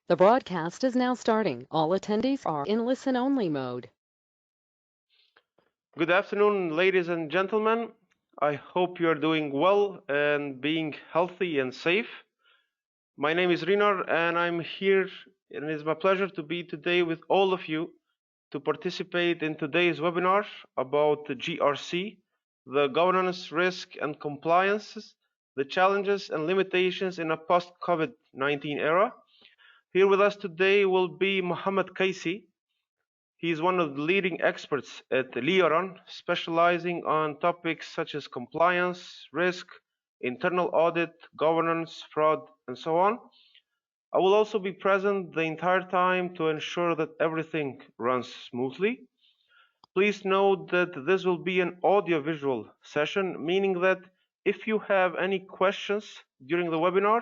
The broadcast is now starting. All attendees are in listen-only mode. Good afternoon, ladies and gentlemen. I hope you are doing well and being healthy and safe. My name is Rinar and I'm here, and it is my pleasure to be today with all of you to participate in today's webinar about the GRC, the governance, risk and compliances, the challenges and limitations in a post-COVID-19 era. Here with us today will be Mohammed Kaisi. He is one of the leading experts at Leoron, specializing on topics such as compliance, risk, internal audit, governance, fraud, and so on. I will also be present the entire time to ensure that everything runs smoothly. Please note that this will be an audio-visual session, meaning that if you have any questions during the webinar,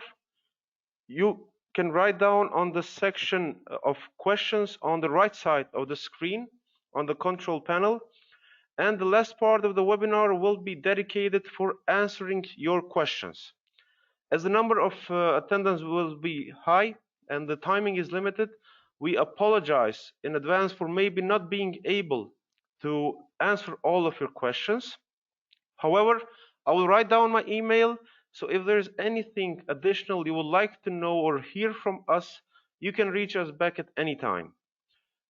you can write down on the section of questions on the right side of the screen on the control panel, and the last part of the webinar will be dedicated for answering your questions. As the number of attendants will be high and the timing is limited, we apologize in advance for maybe not being able to answer all of your questions. However, I will write down my email, so if there's anything additional you would like to know or hear from us, you can reach us back at any time.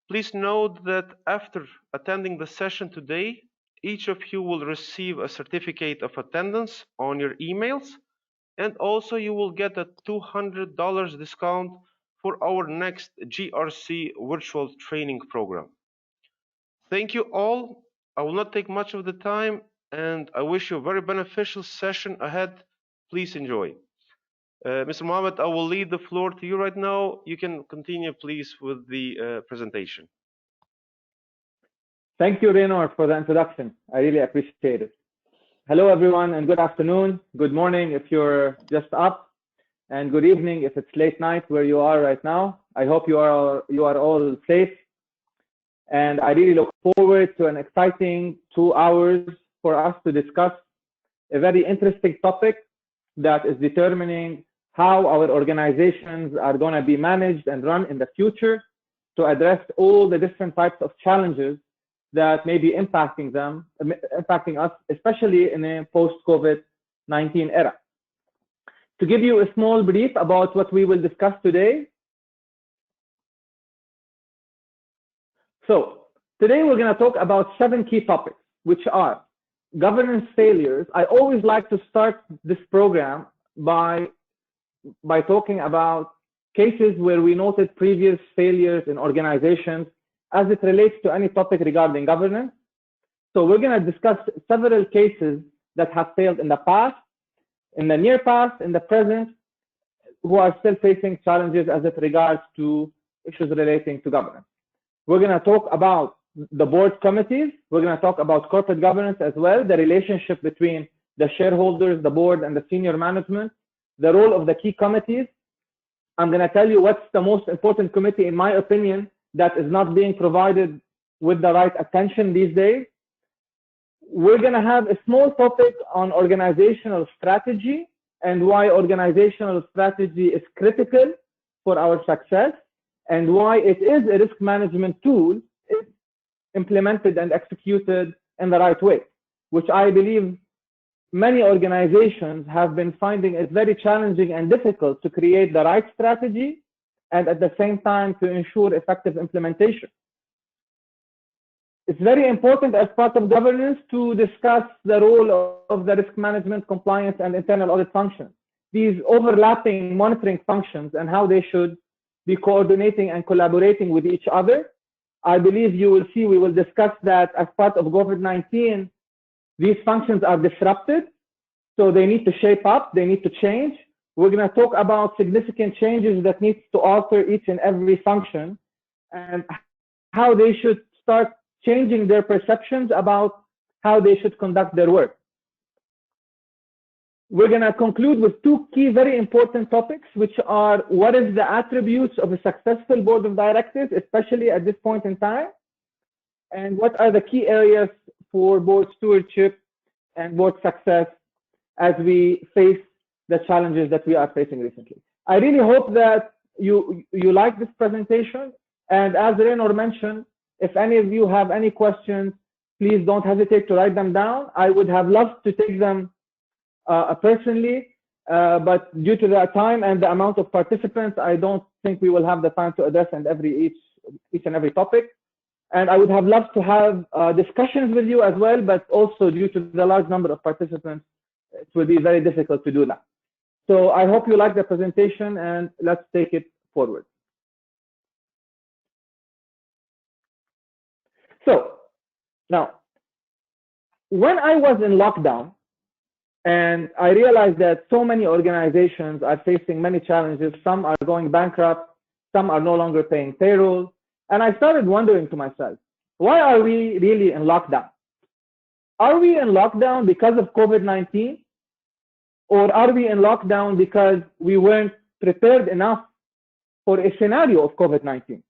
Please note that after attending the session today, each of you will receive a certificate of attendance on your emails, and also you will get a $200 discount for our next GRC virtual training program. Thank you all. I will not take much of the time, and I wish you a very beneficial session ahead. Please enjoy. Mr. Mohammed, I will leave the floor to you right now. You can continue, please, with the presentation. Thank you, Reynor, for the introduction. I really appreciate it. Hello, everyone, and good afternoon. Good morning if you're just up, and good evening if it's late night where you are right now. I hope you are all safe, and I really look forward to an exciting 2 hours for us to discuss a very interesting topic that is determining how our organizations are going to be managed and run in the future to address all the different types of challenges that may be impacting us, especially in a post-COVID-19 era. To give you a small brief about what we will discuss today. So today we're going to talk about 7 key topics, which are governance failures. I always like to start this program by talking about cases where we noted previous failures in organizations as it relates to any topic regarding governance. So we're going to discuss several cases that have failed in the past, in the near past, in the present, who are still facing challenges as it regards to issues relating to governance. We're going to talk about the board committees. We're going to talk about corporate governance as well, the relationship between the shareholders, the board, and the senior management, the role of the key committees. I'm going to tell you what's the most important committee, in my opinion, that is not being provided with the right attention these days. We're going to have a small topic on organizational strategy and why organizational strategy is critical for our success and why it is a risk management tool if implemented and executed in the right way, which I believe many organizations have been finding it very challenging and difficult to create the right strategy and at the same time to ensure effective implementation. It's very important as part of governance to discuss the role of the risk management, compliance, and internal audit functions. These overlapping monitoring functions and how they should be coordinating and collaborating with each other. I believe you will see we will discuss that as part of COVID-19. These functions are disrupted, so they need to shape up, they need to change. We're going to talk about significant changes that need to alter each and every function and how they should start changing their perceptions about how they should conduct their work. We're going to conclude with 2 key very important topics, which are what is the attributes of a successful board of directors, especially at this point in time, and what are the key areas for board stewardship and board success as we face the challenges that we are facing recently. I really hope that you like this presentation. And as Reynor mentioned, if any of you have any questions, please don't hesitate to write them down. I would have loved to take them personally, but due to the time and the amount of participants, I don't think we will have the time to address each and every topic. And I would have loved to have discussions with you as well, but also due to the large number of participants, it will be very difficult to do that. So I hope you like the presentation, and let's take it forward. So now, when I was in lockdown, and I realized that so many organizations are facing many challenges, some are going bankrupt, some are no longer paying payroll, and I started wondering to myself, why are we really in lockdown? Are we in lockdown because of COVID-19? Or are we in lockdown because we weren't prepared enough for a scenario of COVID-19?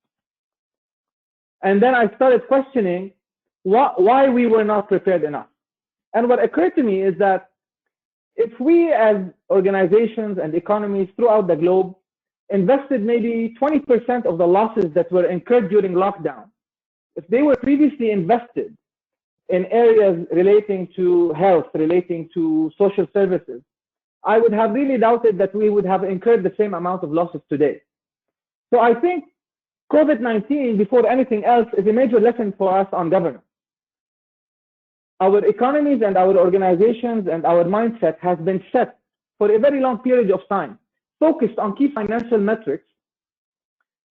And then I started questioning why we were not prepared enough. And what occurred to me is that if we as organizations and economies throughout the globe invested maybe 20% of the losses that were incurred during lockdown, if they were previously invested in areas relating to health, relating to social services, I would have really doubted that we would have incurred the same amount of losses today. So I think COVID-19, before anything else, is a major lesson for us on governance. Our economies and our organizations and our mindset has been set for a very long period of time, focused on key financial metrics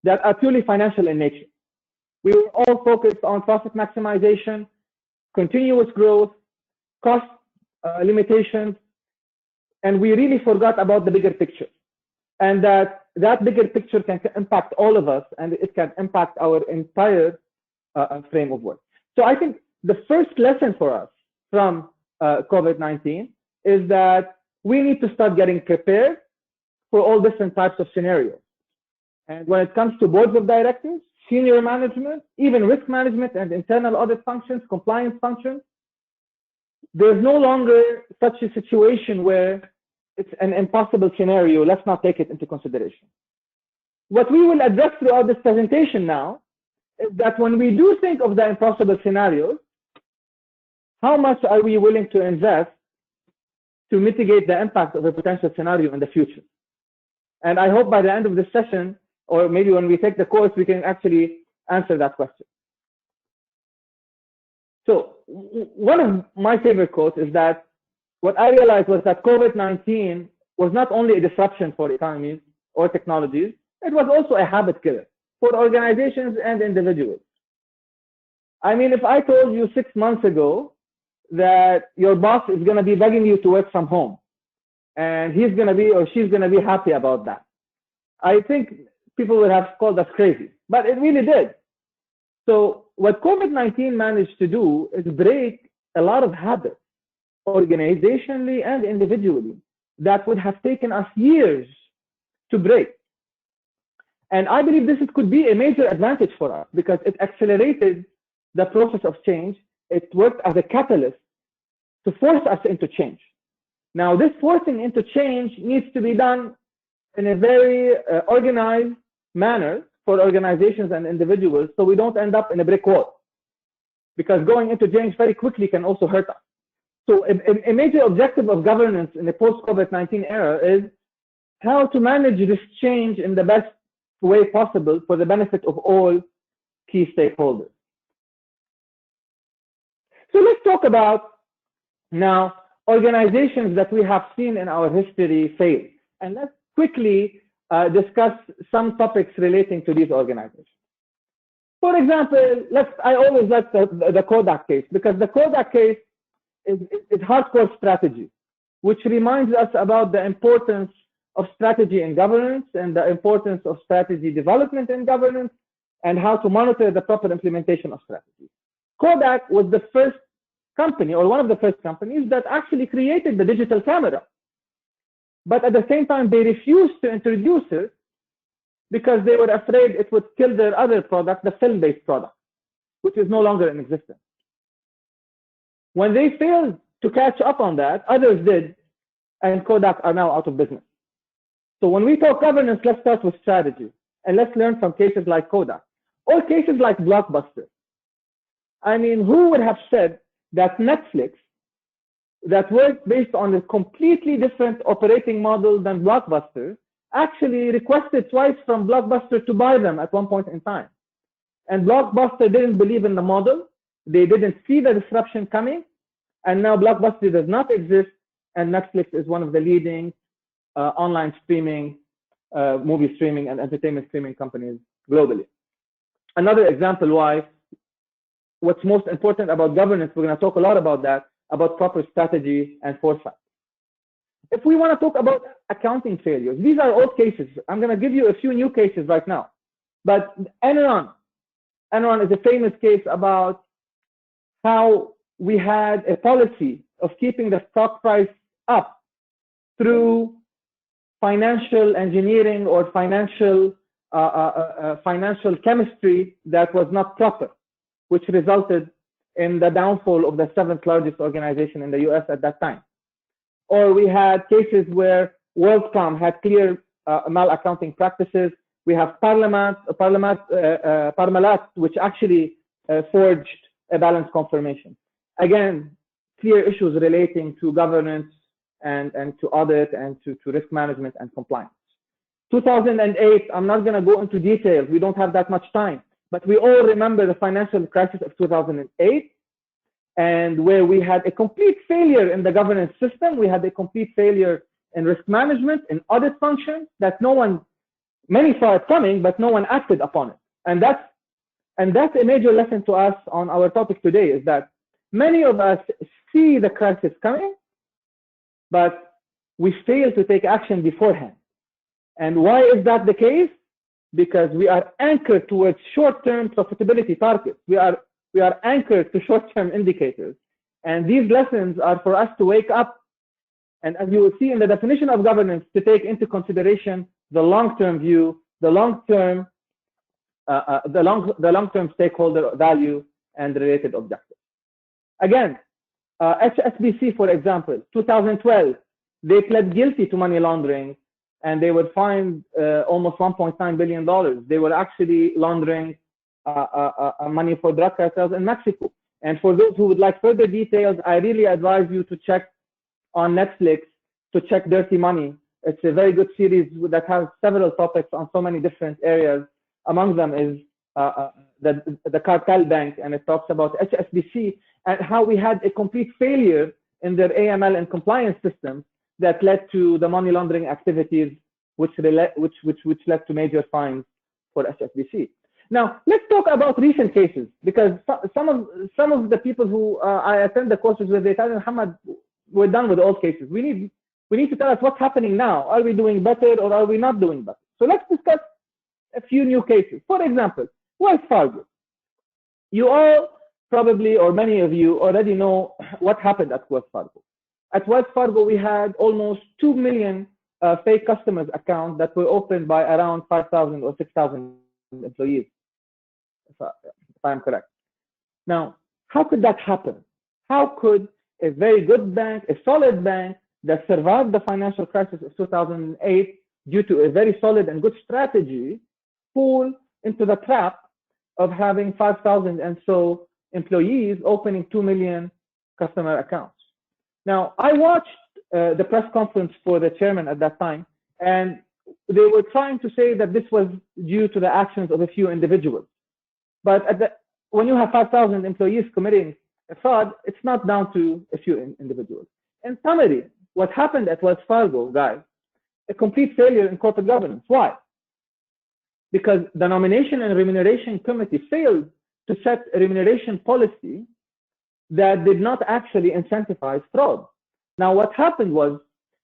that are purely financial in nature. We were all focused on profit maximization, continuous growth, cost limitations, and we really forgot about the bigger picture. And that bigger picture can impact all of us, and it can impact our entire frame of work. So I think the first lesson for us from COVID-19 is that we need to start getting prepared for all different types of scenarios. And when it comes to boards of directors, senior management, even risk management and internal audit functions, compliance functions, there's no longer such a situation where it's an impossible scenario. Let's not take it into consideration. What we will address throughout this presentation now is that when we do think of the impossible scenarios, how much are we willing to invest to mitigate the impact of a potential scenario in the future? And I hope by the end of this session, or maybe when we take the course, we can actually answer that question. So one of my favorite quotes is that what I realized was that COVID-19 was not only a disruption for economies or technologies, it was also a habit killer for organizations and individuals. I mean, if I told you 6 months ago that your boss is going to be begging you to work from home, and he's going to be or she's going to be happy about that, I think people would have called us crazy, but it really did. So what COVID-19 managed to do is break a lot of habits, organizationally and individually, that would have taken us years to break. And I believe this could be a major advantage for us because it accelerated the process of change. It worked as a catalyst to force us into change. Now, this forcing into change needs to be done in a very organized manner for organizations and individuals, so we don't end up in a brick wall. Because going into change very quickly can also hurt us. So a major objective of governance in the post-COVID-19 era is how to manage this change in the best way possible for the benefit of all key stakeholders. So let's talk about now organizations that we have seen in our history fail. And let's quickly discuss some topics relating to these organizations. For example, I always like the Kodak case, because the Kodak case is hardcore strategy, which reminds us about the importance of strategy in governance and the importance of strategy development in governance and how to monitor the proper implementation of strategy. Kodak was the first company, or one of the first companies, that actually created the digital camera. But at the same time, they refused to introduce it because they were afraid it would kill their other product, the film-based product, which is no longer in existence. When they failed to catch up on that, others did, and Kodak are now out of business. So when we talk governance, let's start with strategy. And let's learn from cases like Kodak or cases like Blockbuster. I mean, who would have said that Netflix, that worked based on a completely different operating model than Blockbuster, actually requested twice from Blockbuster to buy them at one point in time. And Blockbuster didn't believe in the model. They didn't see the disruption coming. And now Blockbuster does not exist. And Netflix is one of the leading online streaming, movie streaming and entertainment streaming companies globally. Another example why what's most important about governance, we're going to talk a lot about that, about proper strategy and foresight. If we want to talk about accounting failures, these are old cases. I'm going to give you a few new cases right now. But Enron is a famous case about how we had a policy of keeping the stock price up through financial engineering or financial chemistry that was not proper, which resulted in the downfall of the seventh largest organization in the US at that time. Or we had cases where WorldCom had clear mal-accounting practices. We have Parmalat, which actually forged a balance confirmation. Again, clear issues relating to governance and to audit and to risk management and compliance. 2008, I'm not going to go into details. We don't have that much time. But we all remember the financial crisis of 2008, and where we had a complete failure in the governance system. We had a complete failure in risk management, in audit functions that many saw it coming, but no one acted upon it. And that's a major lesson to us on our topic today, is that many of us see the crisis coming, but we fail to take action beforehand. And why is that the case? Because we are anchored towards short-term profitability targets. We are anchored to short-term indicators. And these lessons are for us to wake up. And as you will see in the definition of governance, to take into consideration the long-term view, the long-term stakeholder value and related objectives. Again, HSBC, for example, 2012, they pled guilty to money laundering, and they were fined almost $1.9 billion. They were actually laundering money for drug cartels in Mexico. And for those who would like further details, I really advise you to check on Netflix, to check Dirty Money. It's a very good series that has several topics on so many different areas. Among them is the cartel bank, and it talks about HSBC and how we had a complete failure in their AML and compliance system that led to the money laundering activities, which led to major fines for HSBC. Now, let's talk about recent cases, because some of the people who I attend the courses with, they tell me, Muhammad, we're done with old cases. We need to tell us what's happening now. Are we doing better or are we not doing better? So let's discuss a few new cases. For example, Wells Fargo. You all probably, or many of you already know what happened at Wells Fargo. At Wells Fargo, we had almost 2 million fake customers accounts that were opened by around 5,000 or 6,000 employees, if I'm correct. Now, how could that happen? How could a very good bank, a solid bank that survived the financial crisis of 2008 due to a very solid and good strategy, fall into the trap of having 5,000 and so employees opening 2 million customer accounts? Now, I watched the press conference for the chairman at that time, and they were trying to say that this was due to the actions of a few individuals. But when you have 5,000 employees committing a fraud, it's not down to a few individuals. In summary, what happened at Wells Fargo, guys, a complete failure in corporate governance. Why? Because the Nomination and Remuneration Committee failed to set a remuneration policy that did not actually incentivize fraud. Now, what happened was,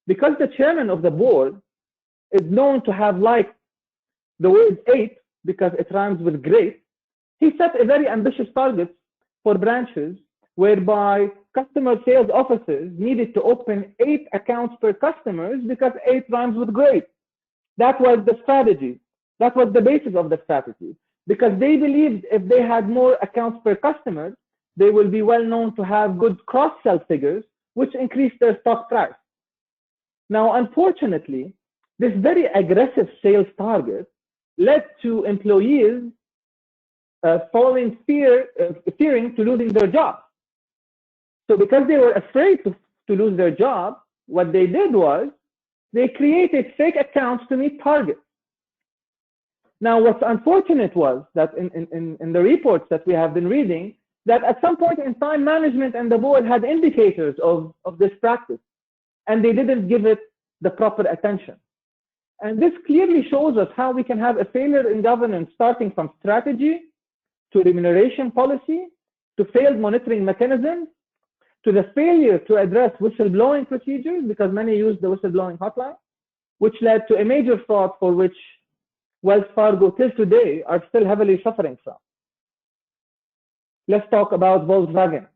because the chairman of the board is known to have liked the word 8 because it rhymes with great, he set a very ambitious target for branches whereby customer sales officers needed to open 8 accounts per customers because 8 rhymes with great. That was the strategy. That was the basis of the strategy, because they believed if they had more accounts per customer, they will be well known to have good cross-sell figures, which increase their stock price. Now, unfortunately, this very aggressive sales target led to employees fearing to losing their job. So because they were afraid to lose their job, what they did was they created fake accounts to meet targets. Now, what's unfortunate was that in the reports that we have been reading, that at some point in time, management and the board had indicators of this practice, and they didn't give it the proper attention. And this clearly shows us how we can have a failure in governance, starting from strategy to remuneration policy, to failed monitoring mechanisms, to the failure to address whistleblowing procedures, because many use the whistleblowing hotline, which led to a major fraud for which Wells Fargo till today are still heavily suffering from. Let's talk about Volkswagen,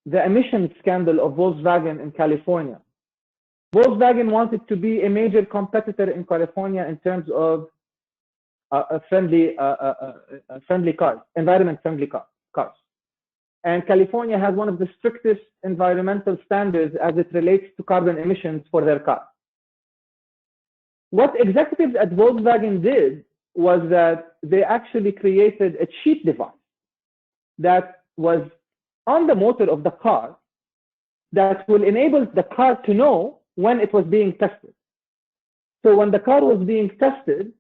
the emissions scandal of Volkswagen in California. Volkswagen wanted to be a major competitor in California in terms of friendly cars, environment-friendly cars. And California has one of the strictest environmental standards as it relates to carbon emissions for their cars. What executives at Volkswagen did was that they actually created a cheat device that was on the motor of the car that will enable the car to know when it was being tested. So when the car was being tested,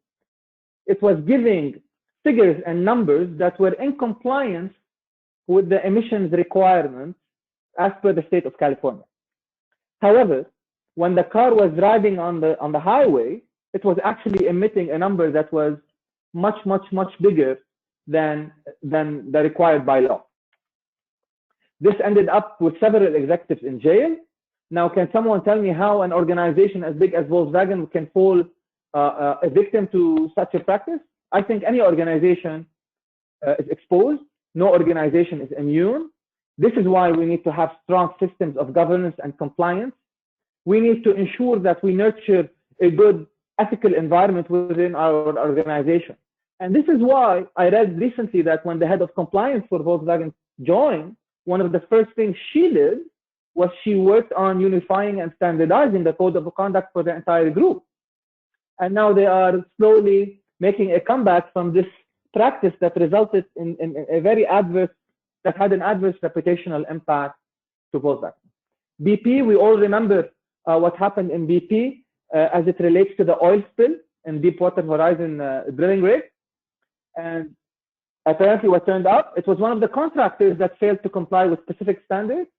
it was giving figures and numbers that were in compliance with the emissions requirements as per the state of California. However, when the car was driving on the highway, it was actually emitting a number that was much bigger than the required by law. This ended up with several executives in jail. Now, can someone tell me how an organization as big as Volkswagen can fall a victim to such a practice? I think any organization is exposed. No organization is immune. This is why we need to have strong systems of governance and compliance. We need to ensure that we nurture a good ethical environment within our organization. And this is why I read recently that when the head of compliance for Volkswagen joined, one of the first things she did was she worked on unifying and standardizing the code of conduct for the entire group. And now they are slowly making a comeback from this practice that resulted in a very adverse, that had an adverse reputational impact to Volkswagen. BP, we all remember what happened in BP as it relates to the oil spill in Deepwater Horizon drilling rig. And apparently what turned out, it was one of the contractors that failed to comply with specific standards,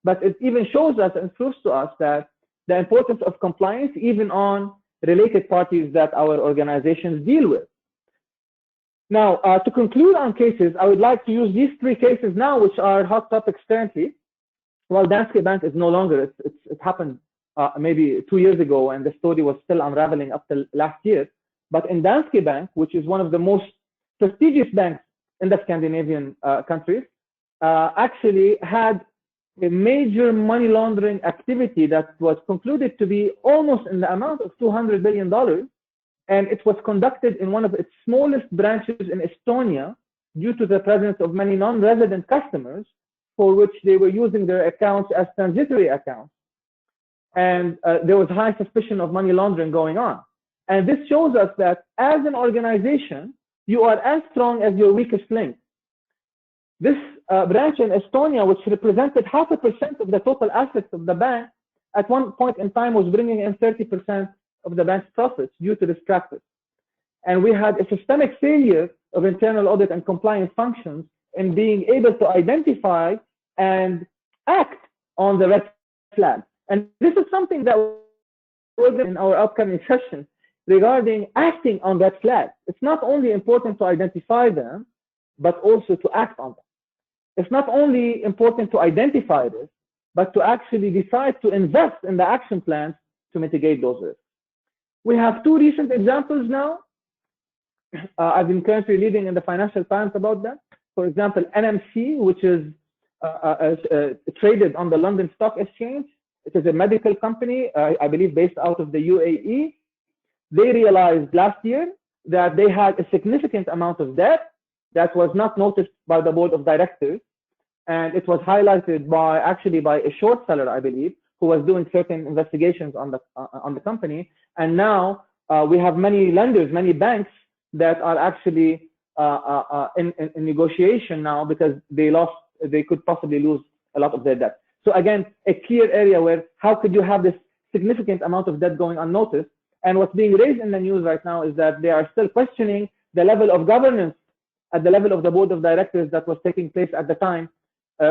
but it even shows us and proves to us that the importance of compliance even on related parties that our organizations deal with. Now, to conclude on cases, I would like to use these three cases now, which are hot topics currently. Well, Danske Bank is no longer, it happened maybe 2 years ago, and the story was still unraveling up till last year. But in Danske Bank, which is one of the most prestigious banks in the Scandinavian countries, actually had a major money laundering activity that was concluded to be almost in the amount of $200 billion. And it was conducted in one of its smallest branches in Estonia due to the presence of many non-resident customers for which they were using their accounts as transitory accounts. And there was high suspicion of money laundering going on. And this shows us that as an organization, you are as strong as your weakest link. This branch in Estonia, which represented 0.5% of the total assets of the bank, at one point in time was bringing in 30% of the bank's profits due to this practice. And we had a systemic failure of internal audit and compliance functions in being able to identify and act on the red flag. And this is something that we'll get in our upcoming session regarding acting on red flags. It's not only important to identify them, but also to act on them. It's not only important to identify this, but to actually decide to invest in the action plans to mitigate those risks. We have two recent examples now. I've been currently reading in the Financial Times about that. For example, NMC, which is traded on the London Stock Exchange. It is a medical company, I believe based out of the UAE. They realized last year that they had a significant amount of debt that was not noticed by the board of directors. And it was highlighted by a short seller, I believe, who was doing certain investigations on the company, and now we have many lenders, many banks that are actually in negotiation now because they could possibly lose a lot of their debt. So again, a clear area where how could you have this significant amount of debt going unnoticed? And what's being raised in the news right now is that they are still questioning the level of governance at the level of the board of directors that was taking place at the time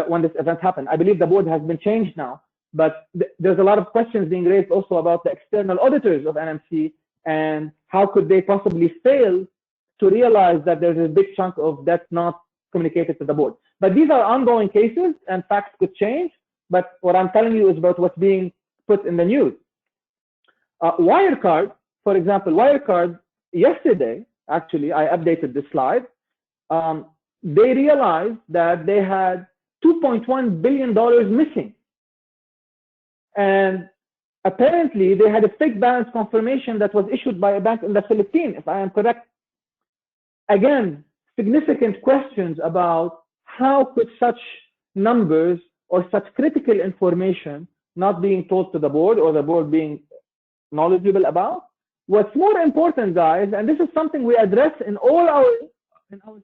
when this event happened. I believe the board has been changed now, but there's a lot of questions being raised also about the external auditors of NMC and how could they possibly fail to realize that there's a big chunk of debt not communicated to the board. But these are ongoing cases and facts could change. But what I'm telling you is about what's being put in the news. Wirecard, for example, Wirecard, yesterday, actually, I updated this slide. They realized that they had $2.1 billion missing. And apparently, they had a fake balance confirmation that was issued by a bank in the Philippines, if I am correct. Again, significant questions about how could such numbers or such critical information not being told to the board or the board being knowledgeable about. What's more important, guys, and this is something we address in all our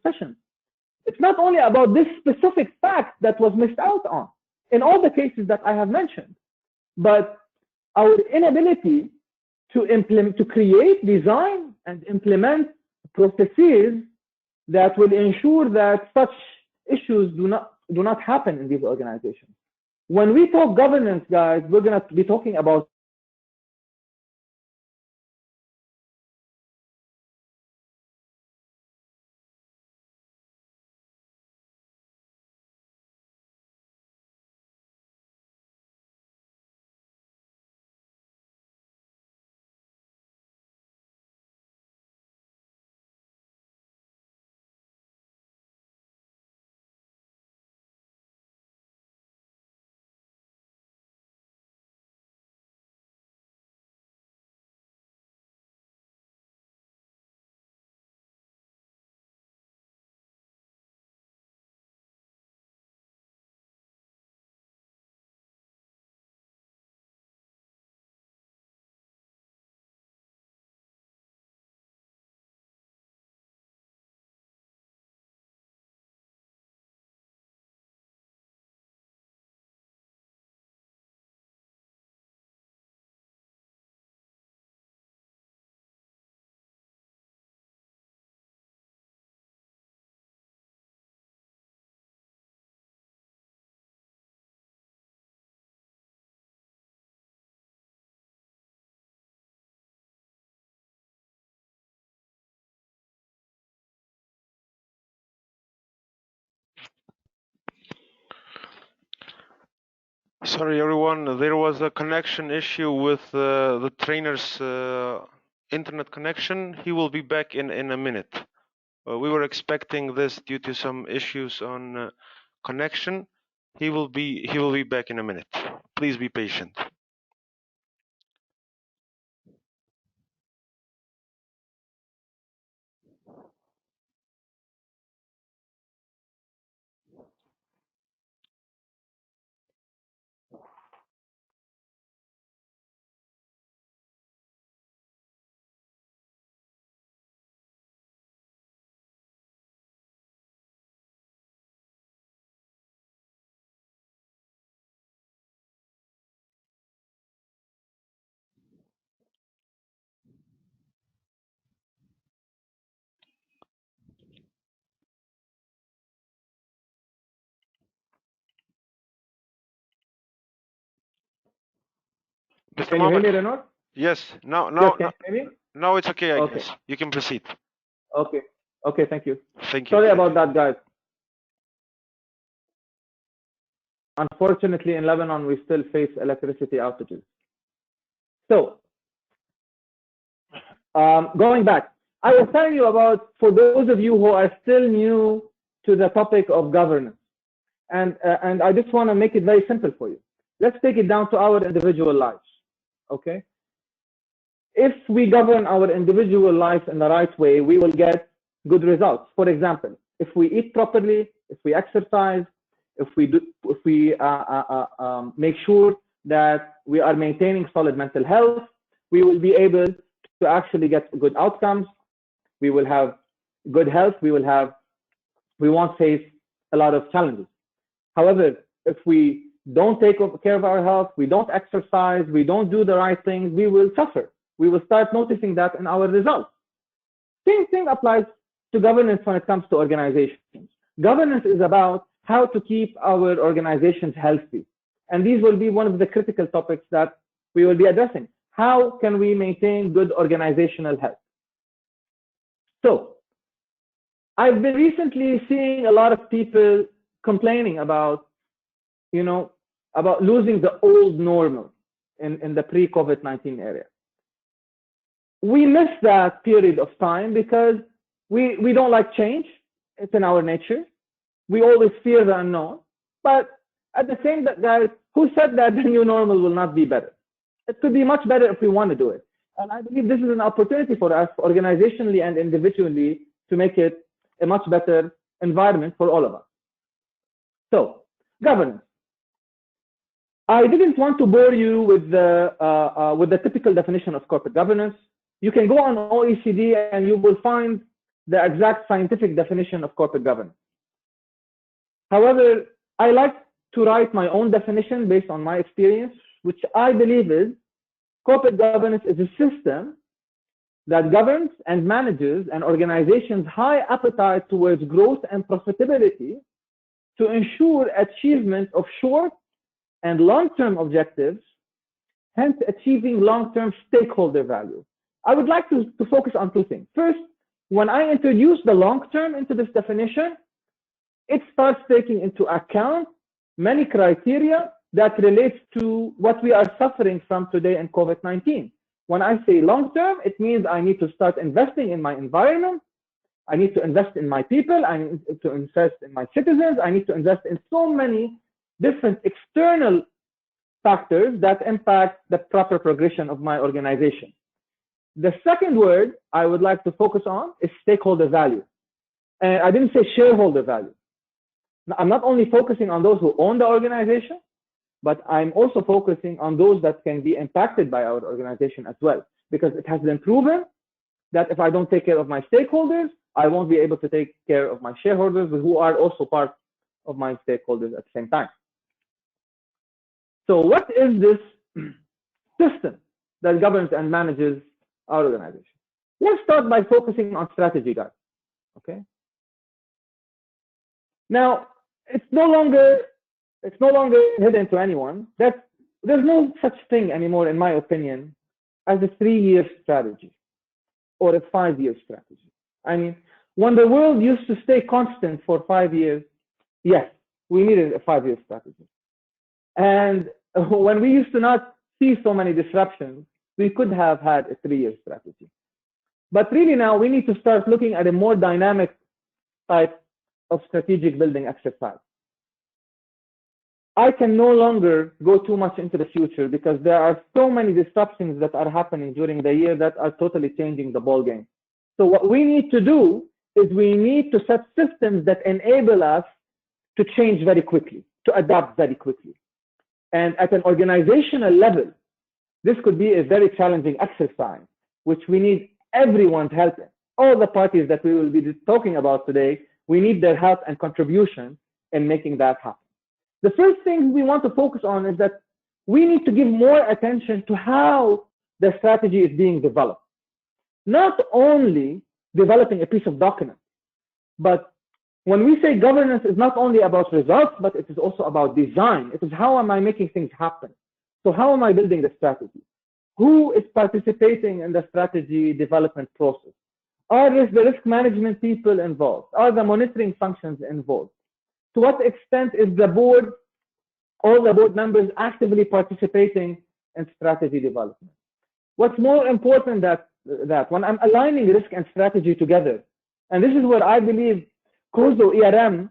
sessions, it's not only about this specific fact that was missed out on in all the cases that I have mentioned, but our inability to implement, to create, design, and implement processes that will ensure that such issues do not happen in these organizations. When we talk governance, guys, we're going to be talking about Sorry, everyone. There was a connection issue with the trainer's internet connection. He will be back in a minute. We were expecting this due to some issues on connection. He will be back in a minute. Please be patient. Mr. Can you hear me, Mohammed? Renaud? Yes. Now Can you hear me? now it's okay, I Okay. guess. You can proceed. Okay. Okay, thank you. Thank you. Sorry about that, guys. Unfortunately, in Lebanon, we still face electricity outages. So, going back, I was telling you about, for those of you who are still new to the topic of governance, and I just want to make it very simple for you. Let's take it down to our individual lives, okay? If we govern our individual life in the right way, we will get good results. For example, if we eat properly, if we exercise, if we make sure that we are maintaining solid mental health, we will be able to actually get good outcomes. We will have good health. We won't face a lot of challenges. However, if we don't take care of our health, we don't exercise, we don't do the right things, we will suffer. We will start noticing that in our results. Same thing applies to governance when it comes to organizations. Governance is about how to keep our organizations healthy. And these will be one of the critical topics that we will be addressing. How can we maintain good organizational health? So, I've been recently seeing a lot of people complaining about, about losing the old normal in the pre-COVID-19 area. We miss that period of time because we don't like change. It's in our nature. We always fear the unknown. But at the same time, guys, who said that the new normal will not be better? It could be much better if we want to do it. And I believe this is an opportunity for us, organizationally and individually, to make it a much better environment for all of us. So, governance. I didn't want to bore you with the typical definition of corporate governance. You can go on OECD and you will find the exact scientific definition of corporate governance. However, I like to write my own definition based on my experience, which I believe is corporate governance is a system that governs and manages an organization's high appetite towards growth and profitability to ensure achievement of short and long-term objectives, hence achieving long-term stakeholder value. I would like to focus on two things. First, when I introduce the long-term into this definition, it starts taking into account many criteria that relates to what we are suffering from today in COVID-19. When I say long-term, it means I need to start investing in my environment. I need to invest in my people. I need to invest in my citizens. I need to invest in so many different external factors that impact the proper progression of my organization. The second word I would like to focus on is stakeholder value. And I didn't say shareholder value. I'm not only focusing on those who own the organization, but I'm also focusing on those that can be impacted by our organization as well, because it has been proven that if I don't take care of my stakeholders, I won't be able to take care of my shareholders, who are also part of my stakeholders at the same time. So what is this system that governs and manages our organization? Let's start by focusing on strategy, guys. Okay. Now, it's no longer hidden to anyone that there's no such thing anymore, in my opinion, as a 3-year strategy or a 5-year strategy. I mean, when the world used to stay constant for 5 years, yes, we needed a 5-year strategy. And when we used to not see so many disruptions, we could have had a 3-year strategy. But really now we need to start looking at a more dynamic type of strategic building exercise. I can no longer go too much into the future because there are so many disruptions that are happening during the year that are totally changing the ball game. So what we need to do is we need to set systems that enable us to change very quickly, to adapt very quickly. And at an organizational level, this could be a very challenging exercise, which we need everyone's help in. All the parties that we will be talking about today, we need their help and contribution in making that happen. The first thing we want to focus on is that we need to give more attention to how the strategy is being developed. Not only developing a piece of document, but when we say governance is not only about results, but it is also about design. It is how am I making things happen? So how am I building the strategy? Who is participating in the strategy development process? Are the risk management people involved? Are the monitoring functions involved? To what extent is the board, all the board members actively participating in strategy development? What's more important that when I'm aligning risk and strategy together, and this is where I believe COSO ERM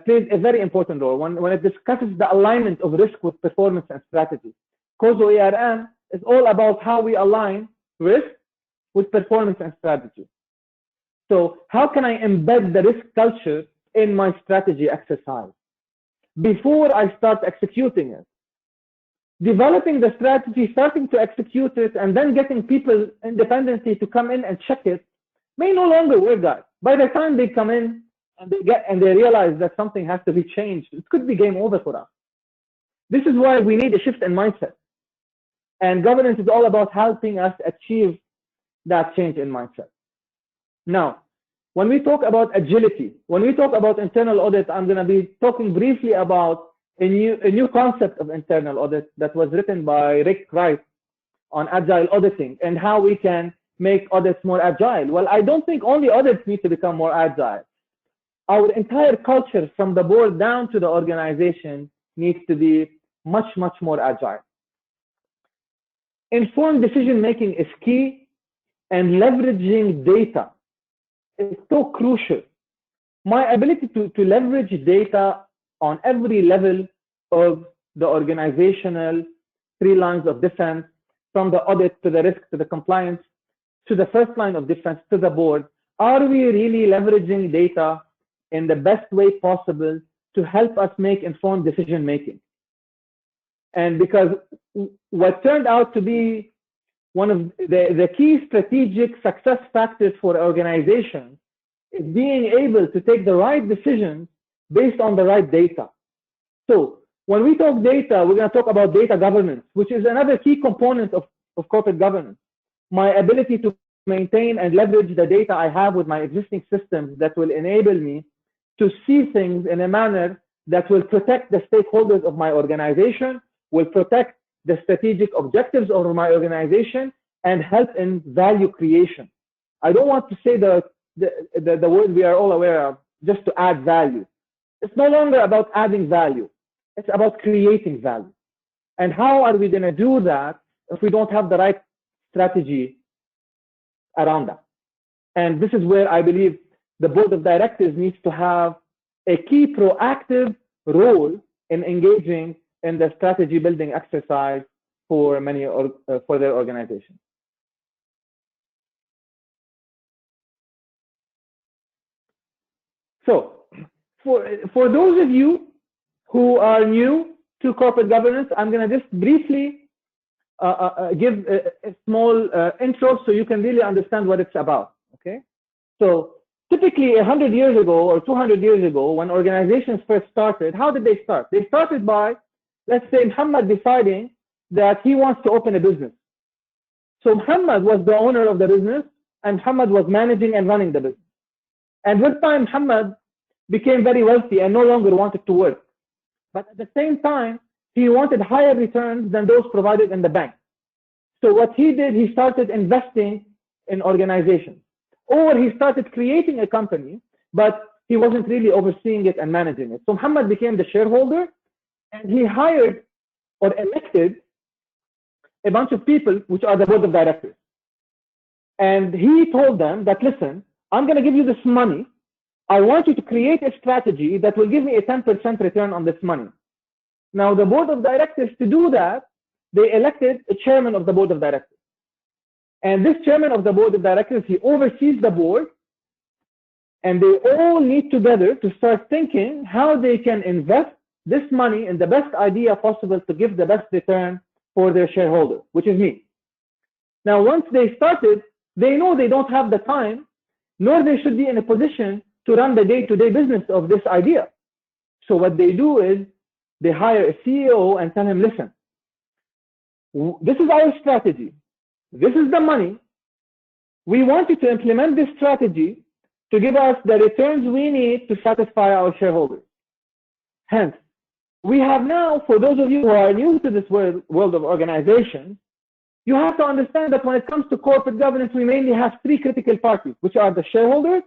plays a very important role when it discusses the alignment of risk with performance and strategy. COSO ERM is all about how we align risk with performance and strategy. So how can I embed the risk culture in my strategy exercise before I start executing it? developing the strategy, starting to execute it, and then getting people independently to come in and check it may no longer work, guys. By the time they come in and they realize that something has to be changed, it could be game over for us. This is why we need a shift in mindset. And governance is all about helping us achieve that change in mindset. Now, when we talk about agility, when we talk about internal audit, I'm going to be talking briefly about a new concept of internal audit that was written by Rick Wright on agile auditing and how we can make audits more agile. Well, I don't think only audits need to become more agile. Our entire culture from the board down to the organization needs to be much, much more agile. Informed decision-making is key, and leveraging data is so crucial. My ability to leverage data on every level of the organizational 3 lines of defense, from the audit to the risk to the compliance to the first line of defense to the board. Are we really leveraging data in the best way possible to help us make informed decision making? And because what turned out to be one of the key strategic success factors for organizations is being able to take the right decisions based on the right data. So when we talk data, we're going to talk about data governance, which is another key component of corporate governance. My ability to maintain and leverage the data I have with my existing systems that will enable me to see things in a manner that will protect the stakeholders of my organization, will protect the strategic objectives of my organization, and help in value creation. I don't want to say the word we are all aware of, just to add value. It's no longer about adding value. It's about creating value. And how are we going to do that if we don't have the right strategy around that? And this is where I believe the board of directors needs to have a key proactive role in engaging in the strategy building exercise for for their organization. So for those of you who are new to corporate governance, I'm going to just briefly give a small intro so you can really understand what it's about. Okay, so typically 100 years ago or 200 years ago, when organizations first started, how did they start? They started by, let's say, Muhammad deciding that he wants to open a business. So Muhammad was the owner of the business, and Muhammad was managing and running the business. And with time, Muhammad became very wealthy and no longer wanted to work. But at the same time, he wanted higher returns than those provided in the bank. So what he did, he started investing in organizations. Or he started creating a company, but he wasn't really overseeing it and managing it. So Muhammad became the shareholder, and he hired or elected a bunch of people, which are the board of directors. And he told them that, listen, I'm going to give you this money. I want you to create a strategy that will give me a 10% return on this money. Now, the board of directors, to do that, they elected a chairman of the board of directors. And this chairman of the board of directors, he oversees the board, and they all meet together to start thinking how they can invest this money in the best idea possible to give the best return for their shareholder, which is me. Now, once they started, they know they don't have the time, nor they should be in a position to run the day-to-day business of this idea. So what they do is they hire a CEO and tell him, listen, this is our strategy. This is the money. We want you to implement this strategy to give us the returns we need to satisfy our shareholders. Hence, we have now, for those of you who are new to this world of organization, you have to understand that when it comes to corporate governance, we mainly have 3 critical parties, which are the shareholders,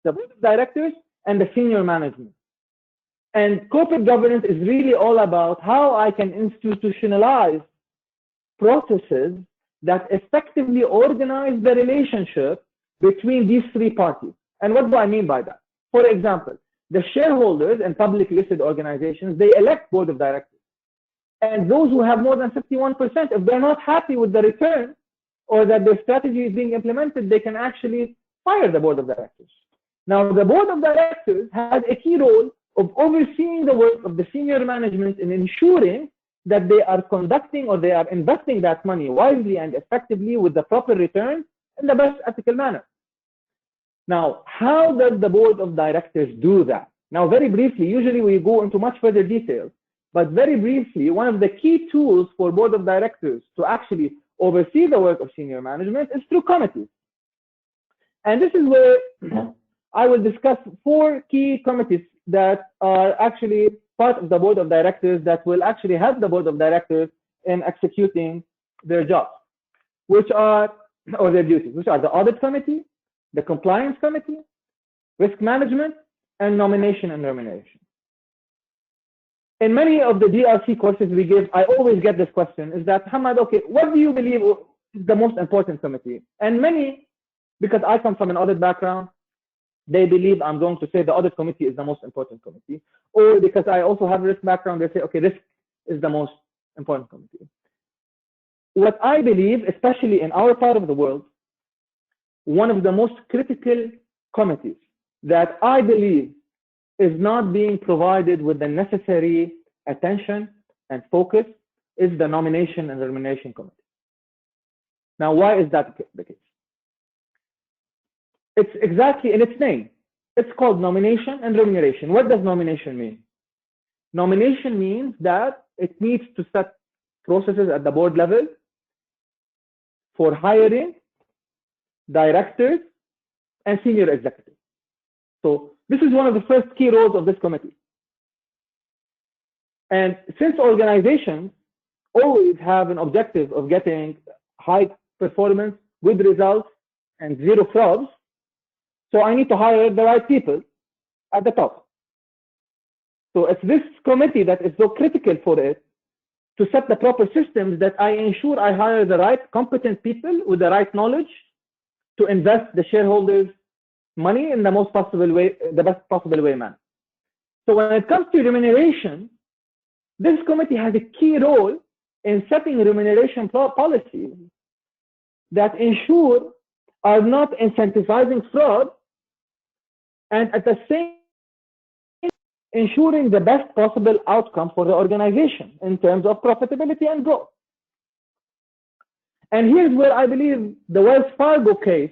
the board of directors, and the senior management. And corporate governance is really all about how I can institutionalize processes that effectively organize the relationship between these 3 parties. And what do I mean by that? For example, the shareholders and public listed organizations, they elect board of directors. And those who have more than 51%, if they're not happy with the return or that their strategy is being implemented, they can actually fire the board of directors. Now, the board of directors has a key role of overseeing the work of the senior management in ensuring that they are conducting or they are investing that money wisely and effectively with the proper returns in the best ethical manner. Now, how does the board of directors do that? Now, very briefly, usually we go into much further detail, but very briefly, one of the key tools for board of directors to actually oversee the work of senior management is through committees. And this is where I will discuss 4 key committees that are actually part of the board of directors that will actually help the board of directors in executing their jobs, which are, or their duties, which are the audit committee, the compliance committee, risk management, and nomination and remuneration. In many of the GRC courses we give, I always get this question, is that, Hamad, okay, what do you believe is the most important committee? And many, because I come from an audit background, they believe I'm going to say the audit committee is the most important committee. Or because I also have a risk background, they say, okay, risk is the most important committee. What I believe, especially in our part of the world, one of the most critical committees that I believe is not being provided with the necessary attention and focus is the nomination and remuneration committee. Now, why is that the case? It's exactly in its name. It's called nomination and remuneration. What does nomination mean? Nomination means that it needs to set processes at the board level for hiring directors and senior executives. So this is one of the first key roles of this committee. And since organizations always have an objective of getting high performance, good results, and zero frauds, so I need to hire the right people at the top. So it's this committee that is so critical for it to set the proper systems that I ensure I hire the right competent people with the right knowledge to invest the shareholders' money in the most possible way, the best possible way, man. So when it comes to remuneration, this committee has a key role in setting remuneration policies that ensure are not incentivizing fraud and at the same time ensuring the best possible outcome for the organization in terms of profitability and growth. And here's where I believe the Wells Fargo case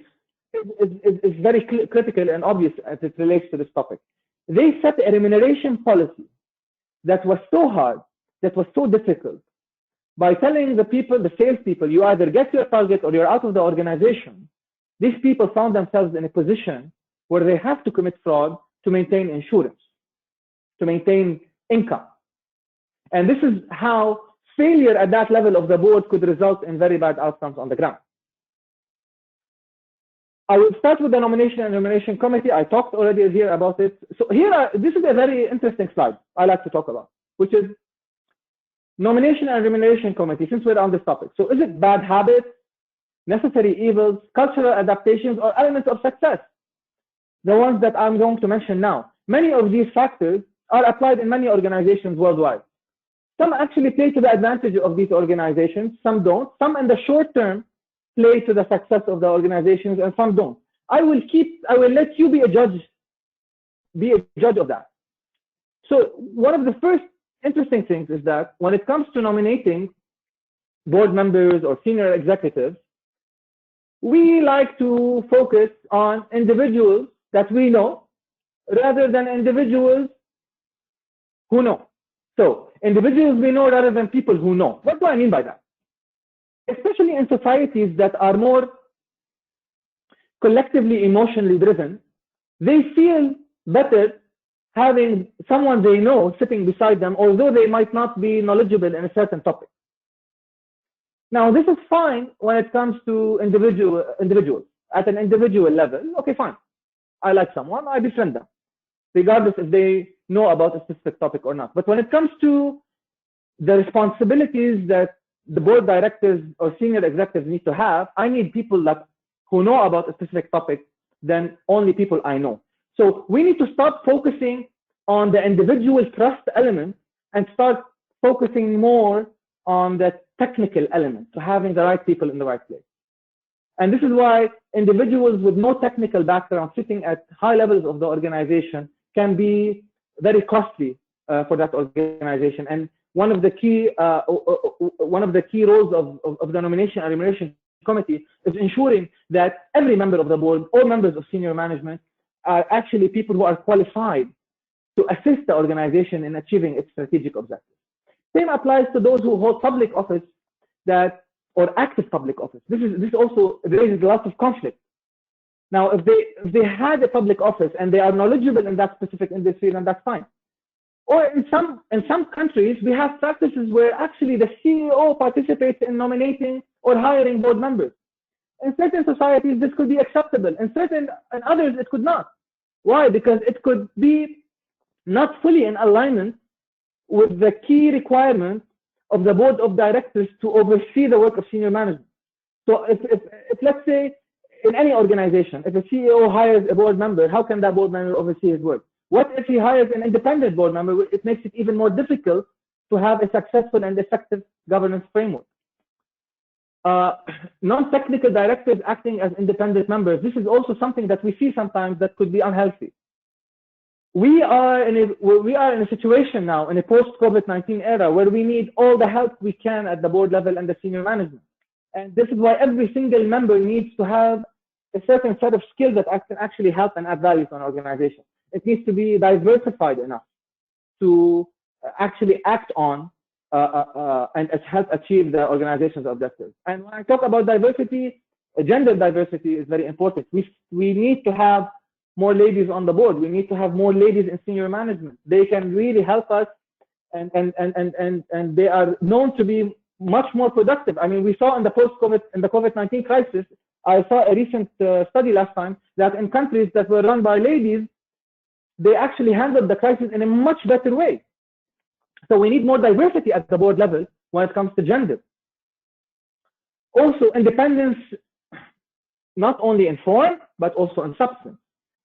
is very critical and obvious as it relates to this topic. They set a remuneration policy that was so hard, that was so difficult, by telling the people, the salespeople, you either get your target or you're out of the organization. These people found themselves in a position where they have to commit fraud to maintain insurance, to maintain income. And this is how failure at that level of the board could result in very bad outcomes on the ground. I will start with the nomination and remuneration committee. I talked already here about it. So here, this is a very interesting slide I like to talk about, which is nomination and remuneration committee, since we're on this topic. So is it bad habits, necessary evils, cultural adaptations, or elements of success? The ones that I'm going to mention now. Many of these factors are applied in many organizations worldwide. Some actually play to the advantage of these organizations, some don't. Some in the short term play to the success of the organizations, and some don't. I will let you be a judge of that. So one of the first interesting things is that when it comes to nominating board members or senior executives, we like to focus on individuals that we know rather than individuals who know. So individuals we know rather than people who know. What do I mean by that? Especially in societies that are more collectively emotionally driven, they feel better having someone they know sitting beside them, although they might not be knowledgeable in a certain topic. Now, this is fine when it comes to individuals at an individual level. Okay, fine. I like someone, I befriend them, regardless if they know about a specific topic or not. But when it comes to the responsibilities that the board directors or senior executives need to have, I need people who know about a specific topic than only people I know. So we need to stop focusing on the individual trust element and start focusing more on the technical element, to having the right people in the right place. And this is why individuals with no technical background sitting at high levels of the organization can be very costly for that organization. And one of the key roles of the Nomination and Remuneration Committee is ensuring that every member of the board, all members of senior management, are actually people who are qualified to assist the organization in achieving its strategic objectives. Same applies to those who hold public office or active public office. This also raises lots of conflict. Now, if they had a public office and they are knowledgeable in that specific industry, then that's fine. Or in some countries, we have practices where actually the CEO participates in nominating or hiring board members. In certain societies, this could be acceptable. In others, it could not. Why? Because it could be not fully in alignment with the key requirements of the board of directors to oversee the work of senior management. So if let's say in any organization, if a CEO hires a board member, how can that board member oversee his work? What if he hires an independent board member? It makes it even more difficult to have a successful and effective governance framework. Non-technical directors acting as independent members. This is also something that we see sometimes that could be unhealthy. We are in a situation now, in a post-COVID-19 era, where we need all the help we can at the board level and the senior management. And this is why every single member needs to have a certain set of skills that can actually help and add value to an organization. It needs to be diversified enough to actually act on and help achieve the organization's objectives. And when I talk about diversity, gender diversity is very important. We need to have more ladies on the board. We need to have more ladies in senior management. They can really help us, and they are known to be much more productive. I mean, we saw in the COVID-19 crisis, I saw a recent study last time that in countries that were run by ladies, they actually handled the crisis in a much better way. So we need more diversity at the board level when it comes to gender. Also, independence, not only in form, but also in substance.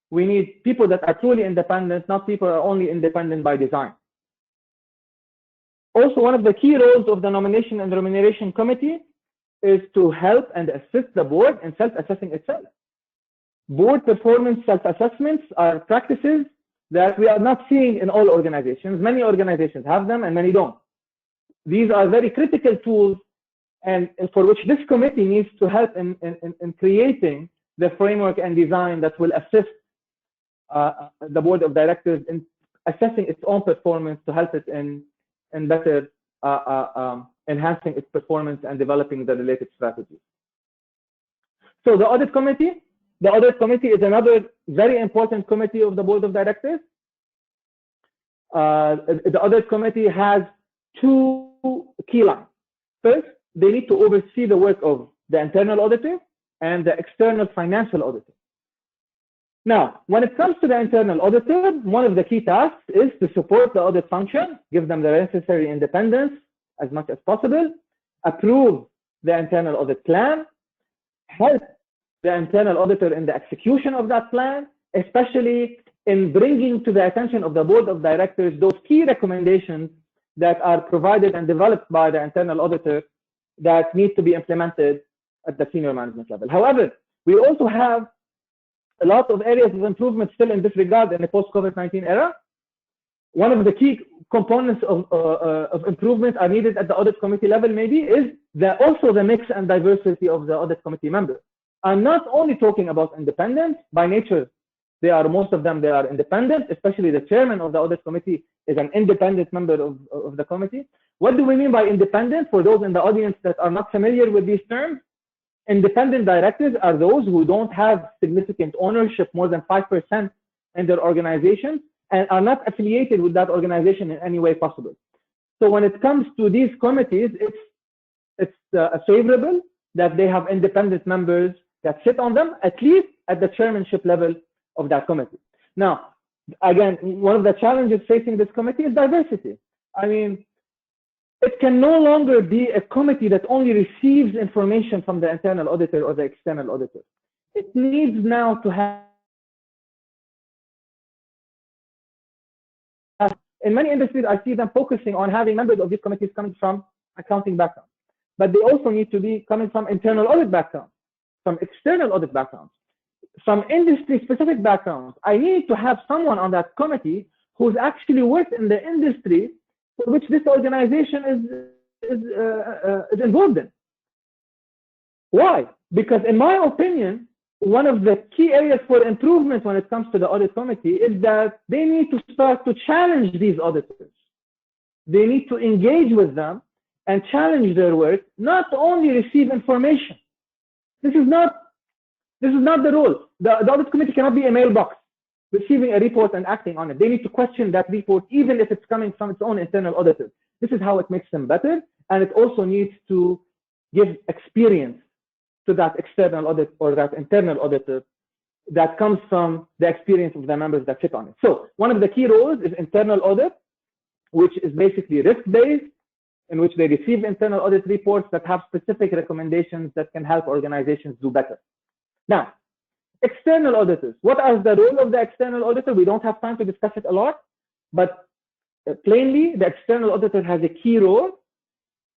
We need people that are truly independent, not people who are only independent by design. Also, one of the key roles of the Nomination and Remuneration Committee is to help and assist the board in self-assessing itself. Board performance self-assessments are practices that we are not seeing in all organizations. Many organizations have them and many don't. These are very critical tools, and for which this committee needs to help in creating the framework and design that will assist the board of directors in assessing its own performance to help it in better enhancing its performance and developing the related strategies. So the Audit Committee is another very important committee of the board of directors. The Audit Committee has two key lines. First, they need to oversee the work of the internal auditor and the external financial auditor. Now, when it comes to the internal auditor, one of the key tasks is to support the audit function, give them the necessary independence as much as possible, approve the internal audit plan, help the internal auditor in the execution of that plan, especially in bringing to the attention of the board of directors those key recommendations that are provided and developed by the internal auditor that need to be implemented at the senior management level. However, we also have a lot of areas of improvement still in this regard in the post-COVID-19 era. One of the key components of improvement are needed at the audit committee level maybe is also the mix and diversity of the audit committee members. I'm not only talking about independence. By nature, most of them are independent, especially the chairman of the audit committee is an independent member of the committee. What do we mean by independent? For those in the audience that are not familiar with these terms, independent directors are those who don't have significant ownership, more than 5% in their organization, and are not affiliated with that organization in any way possible. So when it comes to these committees, it's favorable that they have independent members that sit on them, at least at the chairmanship level of that committee. Now, again, one of the challenges facing this committee is diversity. I mean, it can no longer be a committee that only receives information from the internal auditor or the external auditor. It needs now to have, in many industries, I see them focusing on having members of these committees coming from accounting backgrounds, but they also need to be coming from internal audit backgrounds, from external audit backgrounds, from industry-specific backgrounds. I need to have someone on that committee who's actually worked in the industry for which this organization is involved in. Why? Because in my opinion, one of the key areas for improvement when it comes to the audit committee is that they need to start to challenge these auditors. They need to engage with them and challenge their work, not only receive information. This is not the role. The audit committee cannot be a mailbox, receiving a report and acting on it. They need to question that report, even if it's coming from its own internal auditor. This is how it makes them better, and it also needs to give experience to that external audit or that internal auditor that comes from the experience of the members that sit on it. So one of the key roles is internal audit, which is basically risk-based, in which they receive internal audit reports that have specific recommendations that can help organizations do better. Now, external auditors. What is the role of the external auditor? We don't have time to discuss it a lot, but plainly, the external auditor has a key role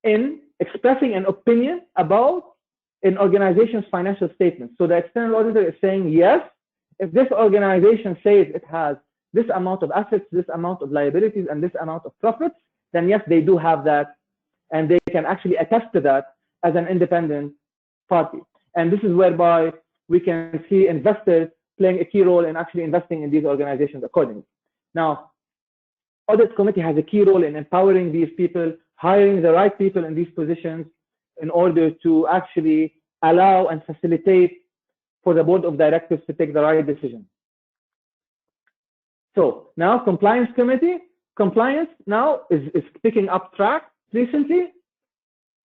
in expressing an opinion about an organization's financial statements. So the external auditor is saying, yes, if this organization says it has this amount of assets, this amount of liabilities, and this amount of profits, then yes, they do have that, and they can actually attest to that as an independent party. And this is whereby we can see investors playing a key role in actually investing in these organizations accordingly. Now, audit committee has a key role in empowering these people, hiring the right people in these positions in order to actually allow and facilitate for the board of directors to take the right decision. So now compliance committee, compliance now is picking up track recently.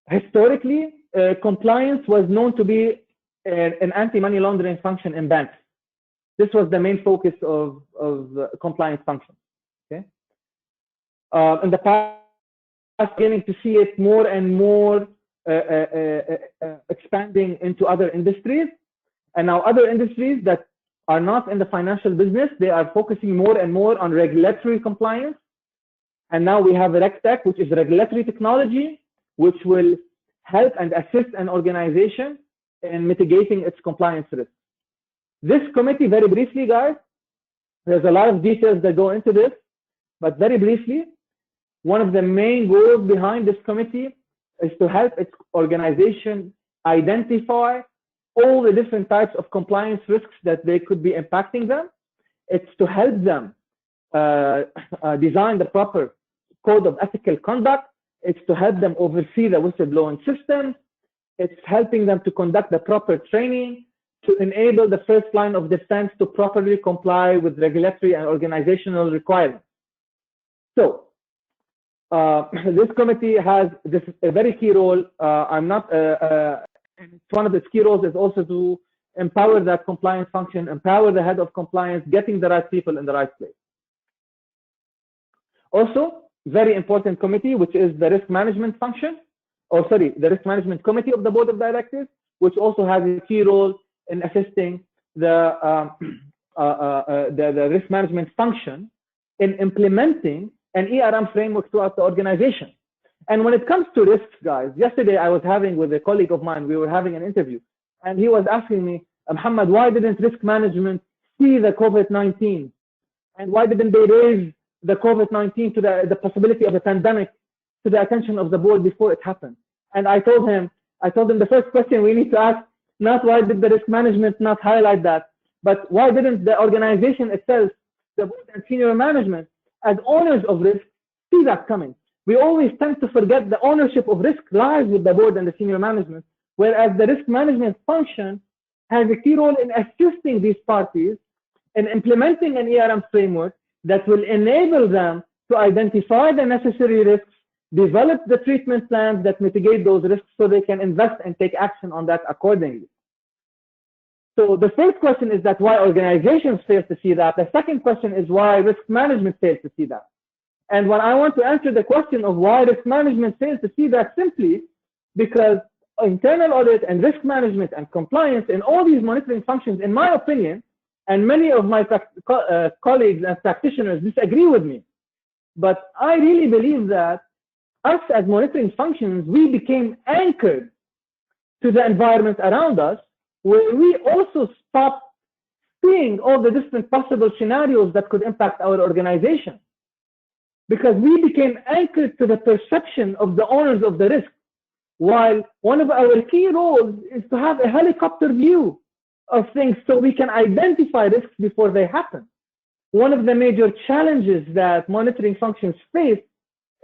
Historically, compliance was known to be an anti-money laundering function in banks. This was the main focus of compliance function. Okay. In the past, beginning to see it more and more expanding into other industries, and now other industries that are not in the financial business, they are focusing more and more on regulatory compliance. And now we have RegTech, which is regulatory technology, which will help and assist an organization in mitigating its compliance risk. This committee, very briefly, guys, there's a lot of details that go into this, but very briefly, one of the main goals behind this committee is to help its organization identify all the different types of compliance risks that they could be impacting them. It's to help them design the proper code of ethical conduct. It's to help them oversee the whistleblowing system. It's helping them to conduct the proper training, to enable the first line of defense to properly comply with regulatory and organizational requirements. So this committee has a very key role. One of its key roles is also to empower that compliance function, empower the head of compliance, getting the right people in the right place. Also, very important committee, which is the risk management function, the risk management committee of the board of directors, which also has a key role in assisting the risk management function in implementing an ERM framework throughout the organization. And when it comes to risks, guys, yesterday I was having with a colleague of mine, we were having an interview, and he was asking me, Muhammad, why didn't risk management see the COVID-19? And why didn't they raise the COVID-19 to the possibility of a pandemic to the attention of the board before it happened? And I told him the first question we need to ask, not why did the risk management not highlight that, but why didn't the organization itself, the board and senior management, as owners of risk, see that coming? We always tend to forget the ownership of risk lies with the board and the senior management, whereas the risk management function has a key role in assisting these parties in implementing an ERM framework that will enable them to identify the necessary risks, develop the treatment plans that mitigate those risks so they can invest and take action on that accordingly. So the first question is that why organizations fail to see that. The second question is why risk management fails to see that. And when I want to answer the question of why risk management fails to see that, simply because internal audit and risk management and compliance and all these monitoring functions, in my opinion, and many of my colleagues and practitioners disagree with me, but I really believe that us as monitoring functions, we became anchored to the environment around us, where we also stopped seeing all the different possible scenarios that could impact our organization. because we became anchored to the perception of the owners of the risk. While one of our key roles is to have a helicopter view of things so we can identify risks before they happen. One of the major challenges that monitoring functions face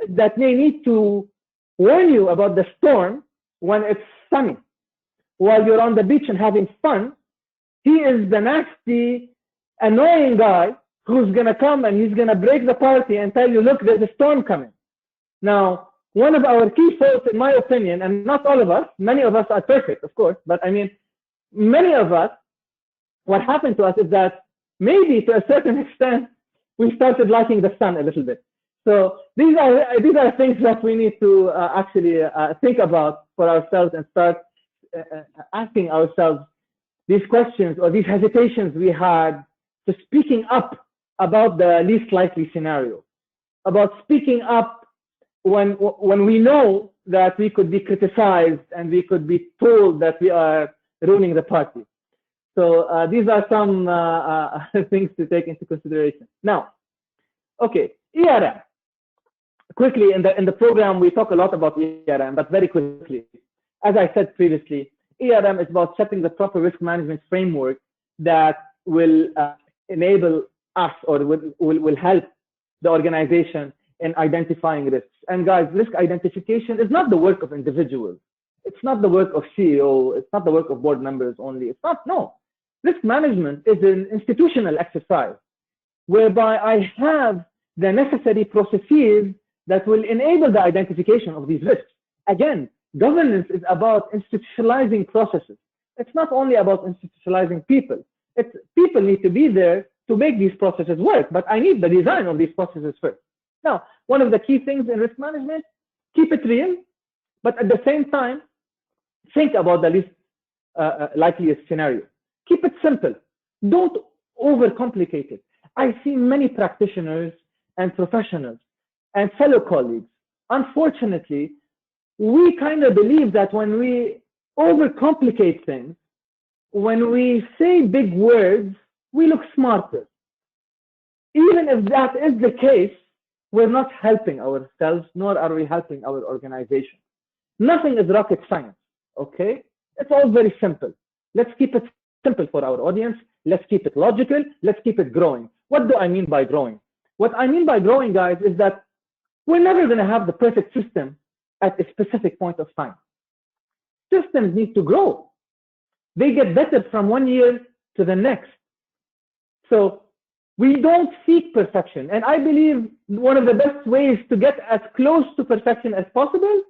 is that they need to warn you about the storm when it's sunny. While you're on the beach and having fun, he is the nasty, annoying guy who's going to come and he's going to break the party and tell you, look, there's a storm coming. Now, one of our key faults, in my opinion, and not all of us, many of us are perfect, of course, but I mean, many of us, what happened to us is that maybe to a certain extent, we started liking the sun a little bit. So these are things that we need to actually think about for ourselves and start asking ourselves these questions or these hesitations we had to speaking up about the least likely scenario, about speaking up when we know that we could be criticized and we could be told that we are ruining the party. So these are some things to take into consideration. Now, okay, ERM. Quickly, in the program, we talk a lot about ERM, but very quickly. As I said previously, ERM is about setting the proper risk management framework that will enable us or will help the organization in identifying risks. And guys, risk identification is not the work of individuals. It's not the work of CEO. It's not the work of board members only. It's not, no. Risk management is an institutional exercise whereby I have the necessary processes that will enable the identification of these risks. Again, governance is about institutionalizing processes. It's not only about institutionalizing people. People need to be there to make these processes work, but I need the design of these processes first. Now, one of the key things in risk management, keep it real, but at the same time, think about the least likeliest scenario. Keep it simple. Don't overcomplicate it. I see many practitioners and professionals and fellow colleagues. Unfortunately, we kind of believe that when we overcomplicate things, when we say big words, we look smarter. Even if that is the case, we're not helping ourselves, nor are we helping our organization. Nothing is rocket science, okay? It's all very simple. Let's keep it simple for our audience. Let's keep it logical. Let's keep it growing. What do I mean by growing? What I mean by growing, guys, is that we're never going to have the perfect system at a specific point of time. Systems need to grow. They get better from one year to the next. So we don't seek perfection. And I believe one of the best ways to get as close to perfection as possible,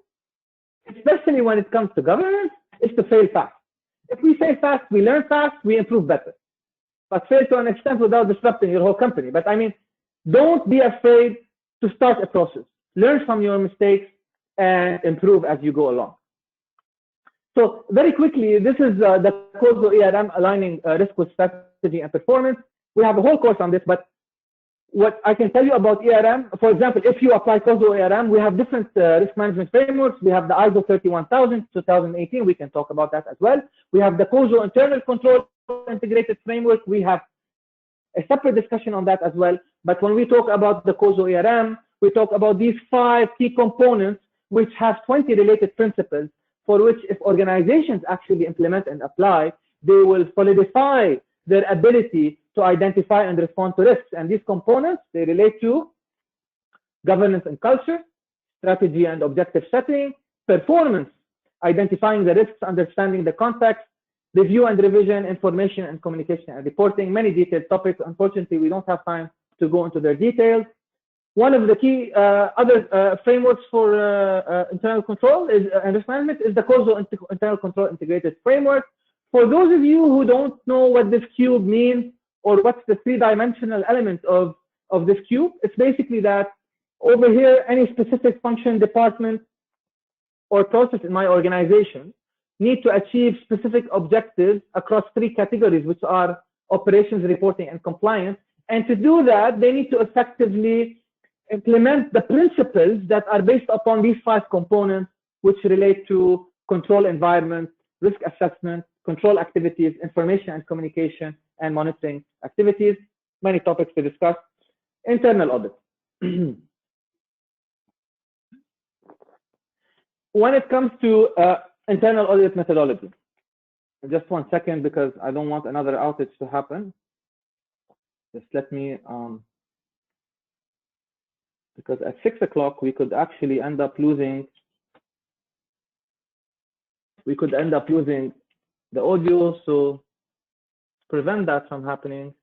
especially when it comes to governance, is to fail fast. If we fail fast, we learn fast, we improve better. But fail to an extent without disrupting your whole company. But I mean, don't be afraid to start a process. Learn from your mistakes and improve as you go along. So very quickly, this is the COSO ERM, aligning risk with strategy and performance. We have a whole course on this, but what I can tell you about ERM, for example, if you apply COSO ERM, we have different risk management frameworks. We have the ISO 31000, 2018. We can talk about that as well. We have the COSO internal control integrated framework. We have a separate discussion on that as well. But when we talk about the COSO ERM, we talk about these 5 key components, which have 20 related principles, for which if organizations actually implement and apply, they will solidify their ability to identify and respond to risks. And these components, they relate to governance and culture, strategy and objective setting, performance, identifying the risks, understanding the context, review and revision, information and communication and reporting, many detailed topics. Unfortunately, we don't have time to go into their details. One of the key other frameworks for internal control and risk management is the COSO internal control integrated framework. For those of you who don't know what this cube means or what's the 3-dimensional element of this cube, it's basically that over here, any specific function, department, or process in my organization need to achieve specific objectives across 3 categories, which are operations, reporting, and compliance. And to do that, they need to effectively implement the principles that are based upon these 5 components, which relate to control environment, risk assessment, control activities, information and communication, and monitoring activities. Many topics to discuss. Internal audit. when it comes to internal audit methodology, just 1 second because I don't want another outage to happen. Just let me, because at 6 o'clock we could actually end up losing. We could end up losing the audio, so prevent that from happening.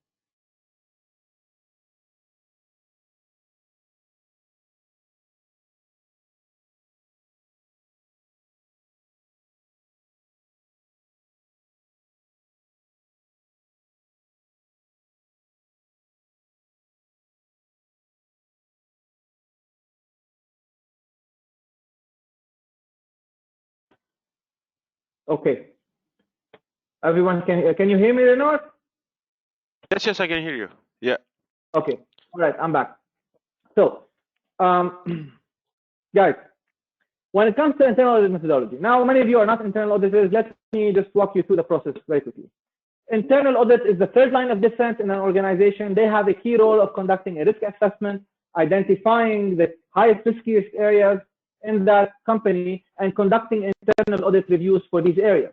Okay. Everyone, can you hear me, Renor? Yes, I can hear you. Yeah. Okay. All right, I'm back. So, guys, when it comes to internal audit methodology, now many of you are not internal auditors. Let me just walk you through the process very quickly. Internal audit is the third line of defense in an organization. They have a key role of conducting a risk assessment, identifying the highest riskiest areas in that company, and conducting internal audit reviews for these areas.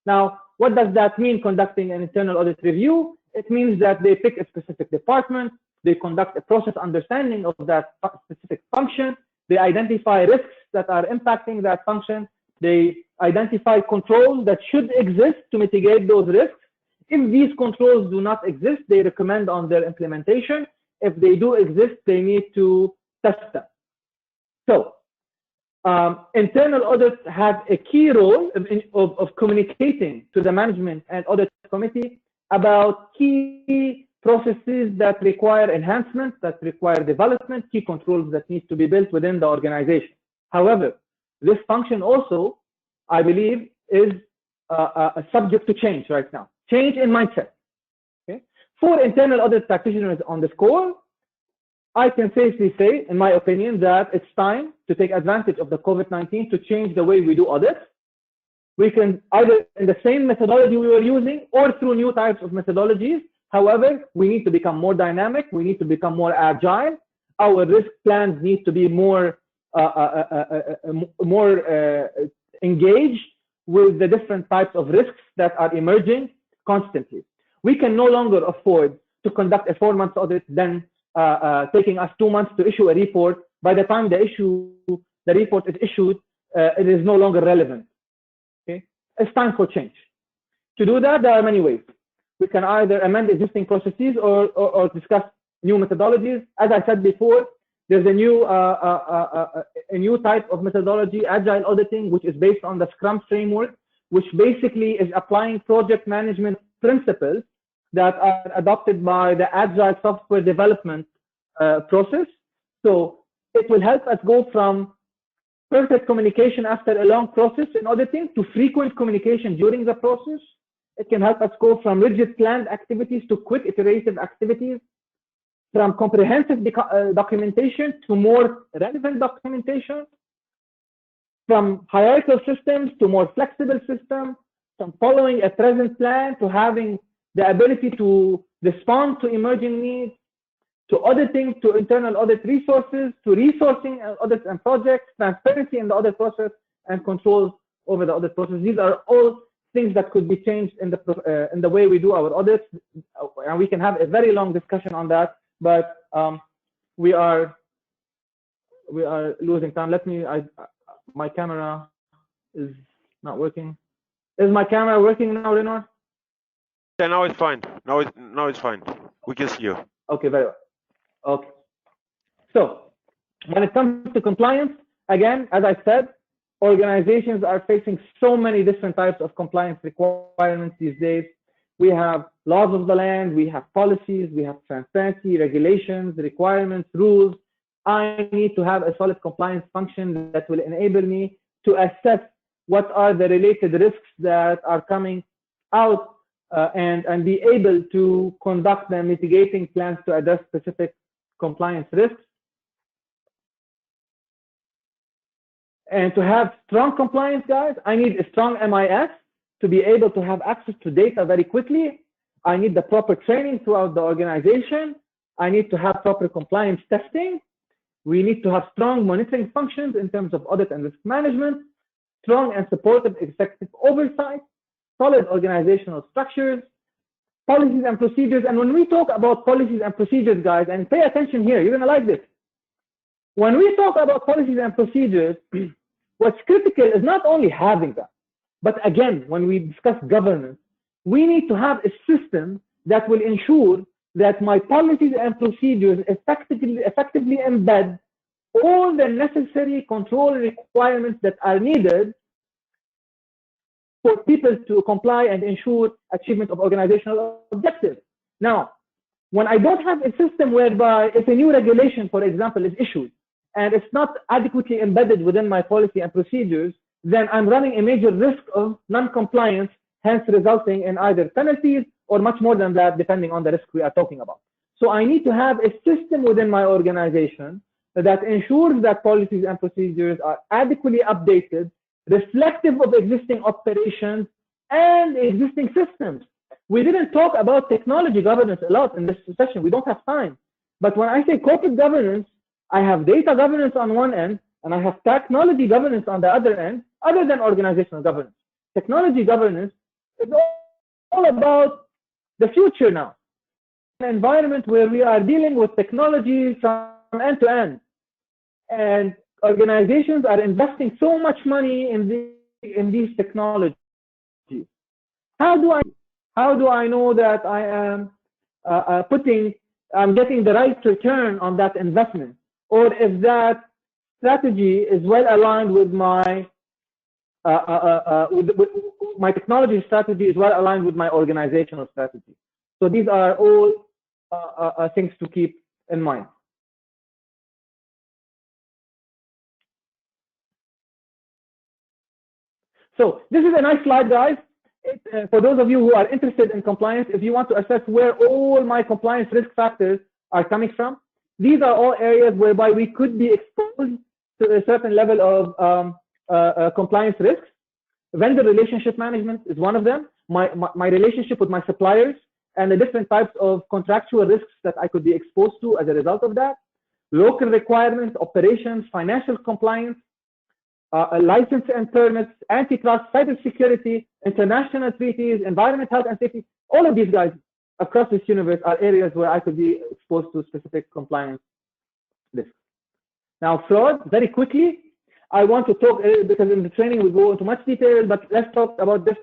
Now, what does that mean, conducting an internal audit review? It means that they pick a specific department, they conduct a process understanding of that specific function, they identify risks that are impacting that function, they identify controls that should exist to mitigate those risks. If these controls do not exist, they recommend on their implementation. If they do exist, they need to test them. So, internal audit has a key role of communicating to the management and audit committee about key processes that require enhancement, that require development, key controls that need to be built within the organization. However, this function also, I believe, is subject to change right now. Change in mindset. Okay? For internal audit practitioners on this call, I can safely say, in my opinion, that it's time to take advantage of the COVID-19 to change the way we do audits. We can either in the same methodology we were using or through new types of methodologies. However, we need to become more dynamic. We need to become more agile. Our risk plans need to be more engaged with the different types of risks that are emerging constantly. We can no longer afford to conduct a 4-month audit, then taking us 2 months to issue a report. By the time the report is issued, it is no longer relevant. Okay, it's time for change. To do that, there are many ways. We can either amend existing processes or discuss new methodologies. As I said before, there's a new type of methodology, agile auditing, which is based on the Scrum framework, which basically is applying project management principles that are adopted by the agile software development process. So it will help us go from perfect communication after a long process in auditing to frequent communication during the process. It can help us go from rigid planned activities to quick iterative activities, from comprehensive documentation to more relevant documentation, from hierarchical systems to more flexible systems, from following a present plan to having the ability to respond to emerging needs, to auditing, to internal audit resources, to resourcing audits and projects, transparency in the audit process, and controls over the audit process. These are all things that could be changed in the way we do our audits, and we can have a very long discussion on that. But we are losing time. Let me. My camera is not working. Is my camera working now, Renor? Yeah, now it's fine. Now it's fine. We can see you. Okay, very well. Okay. So when it comes to compliance, again, as I said, organizations are facing so many different types of compliance requirements these days. We have laws of the land, we have policies, we have transparency, regulations, requirements, rules. I need to have a solid compliance function that will enable me to assess what are the related risks that are coming out and be able to conduct the mitigating plans to address specific compliance risks. And to have strong compliance, guys, I need a strong MIS to be able to have access to data very quickly. I need the proper training throughout the organization. I need to have proper compliance testing. We need to have strong monitoring functions in terms of audit and risk management. strong and supportive executive oversight, solid organizational structures, policies and procedures. And when we talk about policies and procedures, guys, and pay attention here, you're going to like this. When we talk about policies and procedures, what's critical is not only having them, but again, when we discuss governance, we need to have a system that will ensure that my policies and procedures effectively embed all the necessary control requirements that are needed for people to comply and ensure achievement of organizational objectives. Now, when I don't have a system whereby if a new regulation, for example, is issued and it's not adequately embedded within my policy and procedures, then I'm running a major risk of non-compliance, hence resulting in either penalties or much more than that, depending on the risk we are talking about. So I need to have a system within my organization that ensures that policies and procedures are adequately updated, reflective of existing operations and existing systems. We didn't talk about technology governance a lot in this session. We don't have time. But when I say corporate governance, I have data governance on one end, and I have technology governance on the other end, other than organizational governance. Technology governance is all about the future now. An environment where we are dealing with technology from end to end. And organizations are investing so much money in these technologies. How do I know that I am I'm getting the right return on that investment, or if that strategy is well aligned with my my technology strategy is well aligned with my organizational strategy? So these are all things to keep in mind. So this is a nice slide, guys. For those of you who are interested in compliance, if you want to assess where all my compliance risk factors are coming from, these are all areas whereby we could be exposed to a certain level of compliance risks. Vendor relationship management is one of them. My relationship with my suppliers and the different types of contractual risks that I could be exposed to as a result of that. Local requirements, operations, financial compliance, license and permits, antitrust, cybersecurity, international treaties, environment, health and safety. All of these guys across this universe are areas where I could be exposed to specific compliance risks. Now, fraud, very quickly, I want to talk, because in the training we go into much detail, but let's talk about this,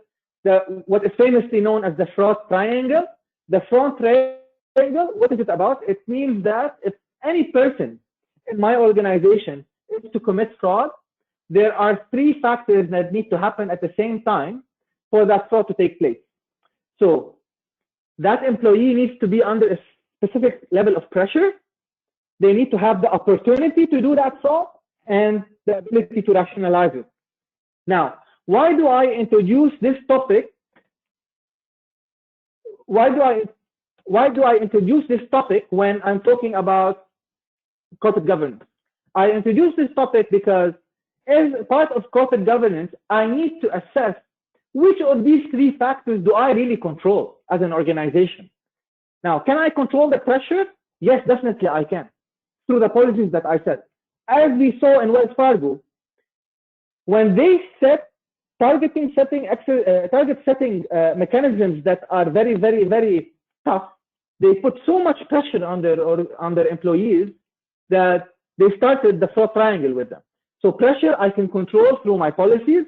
what is famously known as the fraud triangle. The fraud triangle, what is it about? It means that if any person in my organization is to commit fraud, there are three factors that need to happen at the same time for that fraud to take place. So that employee needs to be under a specific level of pressure. They need to have the opportunity to do that fraud and the ability to rationalize it. Now, why do I introduce this topic? Why do I introduce this topic when I'm talking about corporate governance? I introduce this topic because as part of corporate governance, I need to assess which of these three factors do I really control as an organization. Now, can I control the pressure? Yes, definitely I can, through the policies that I set. As we saw in Wells Fargo, when they set target setting mechanisms that are very, very, very tough, they put so much pressure on their employees that they started the fraud triangle with them. So pressure I can control through my policies.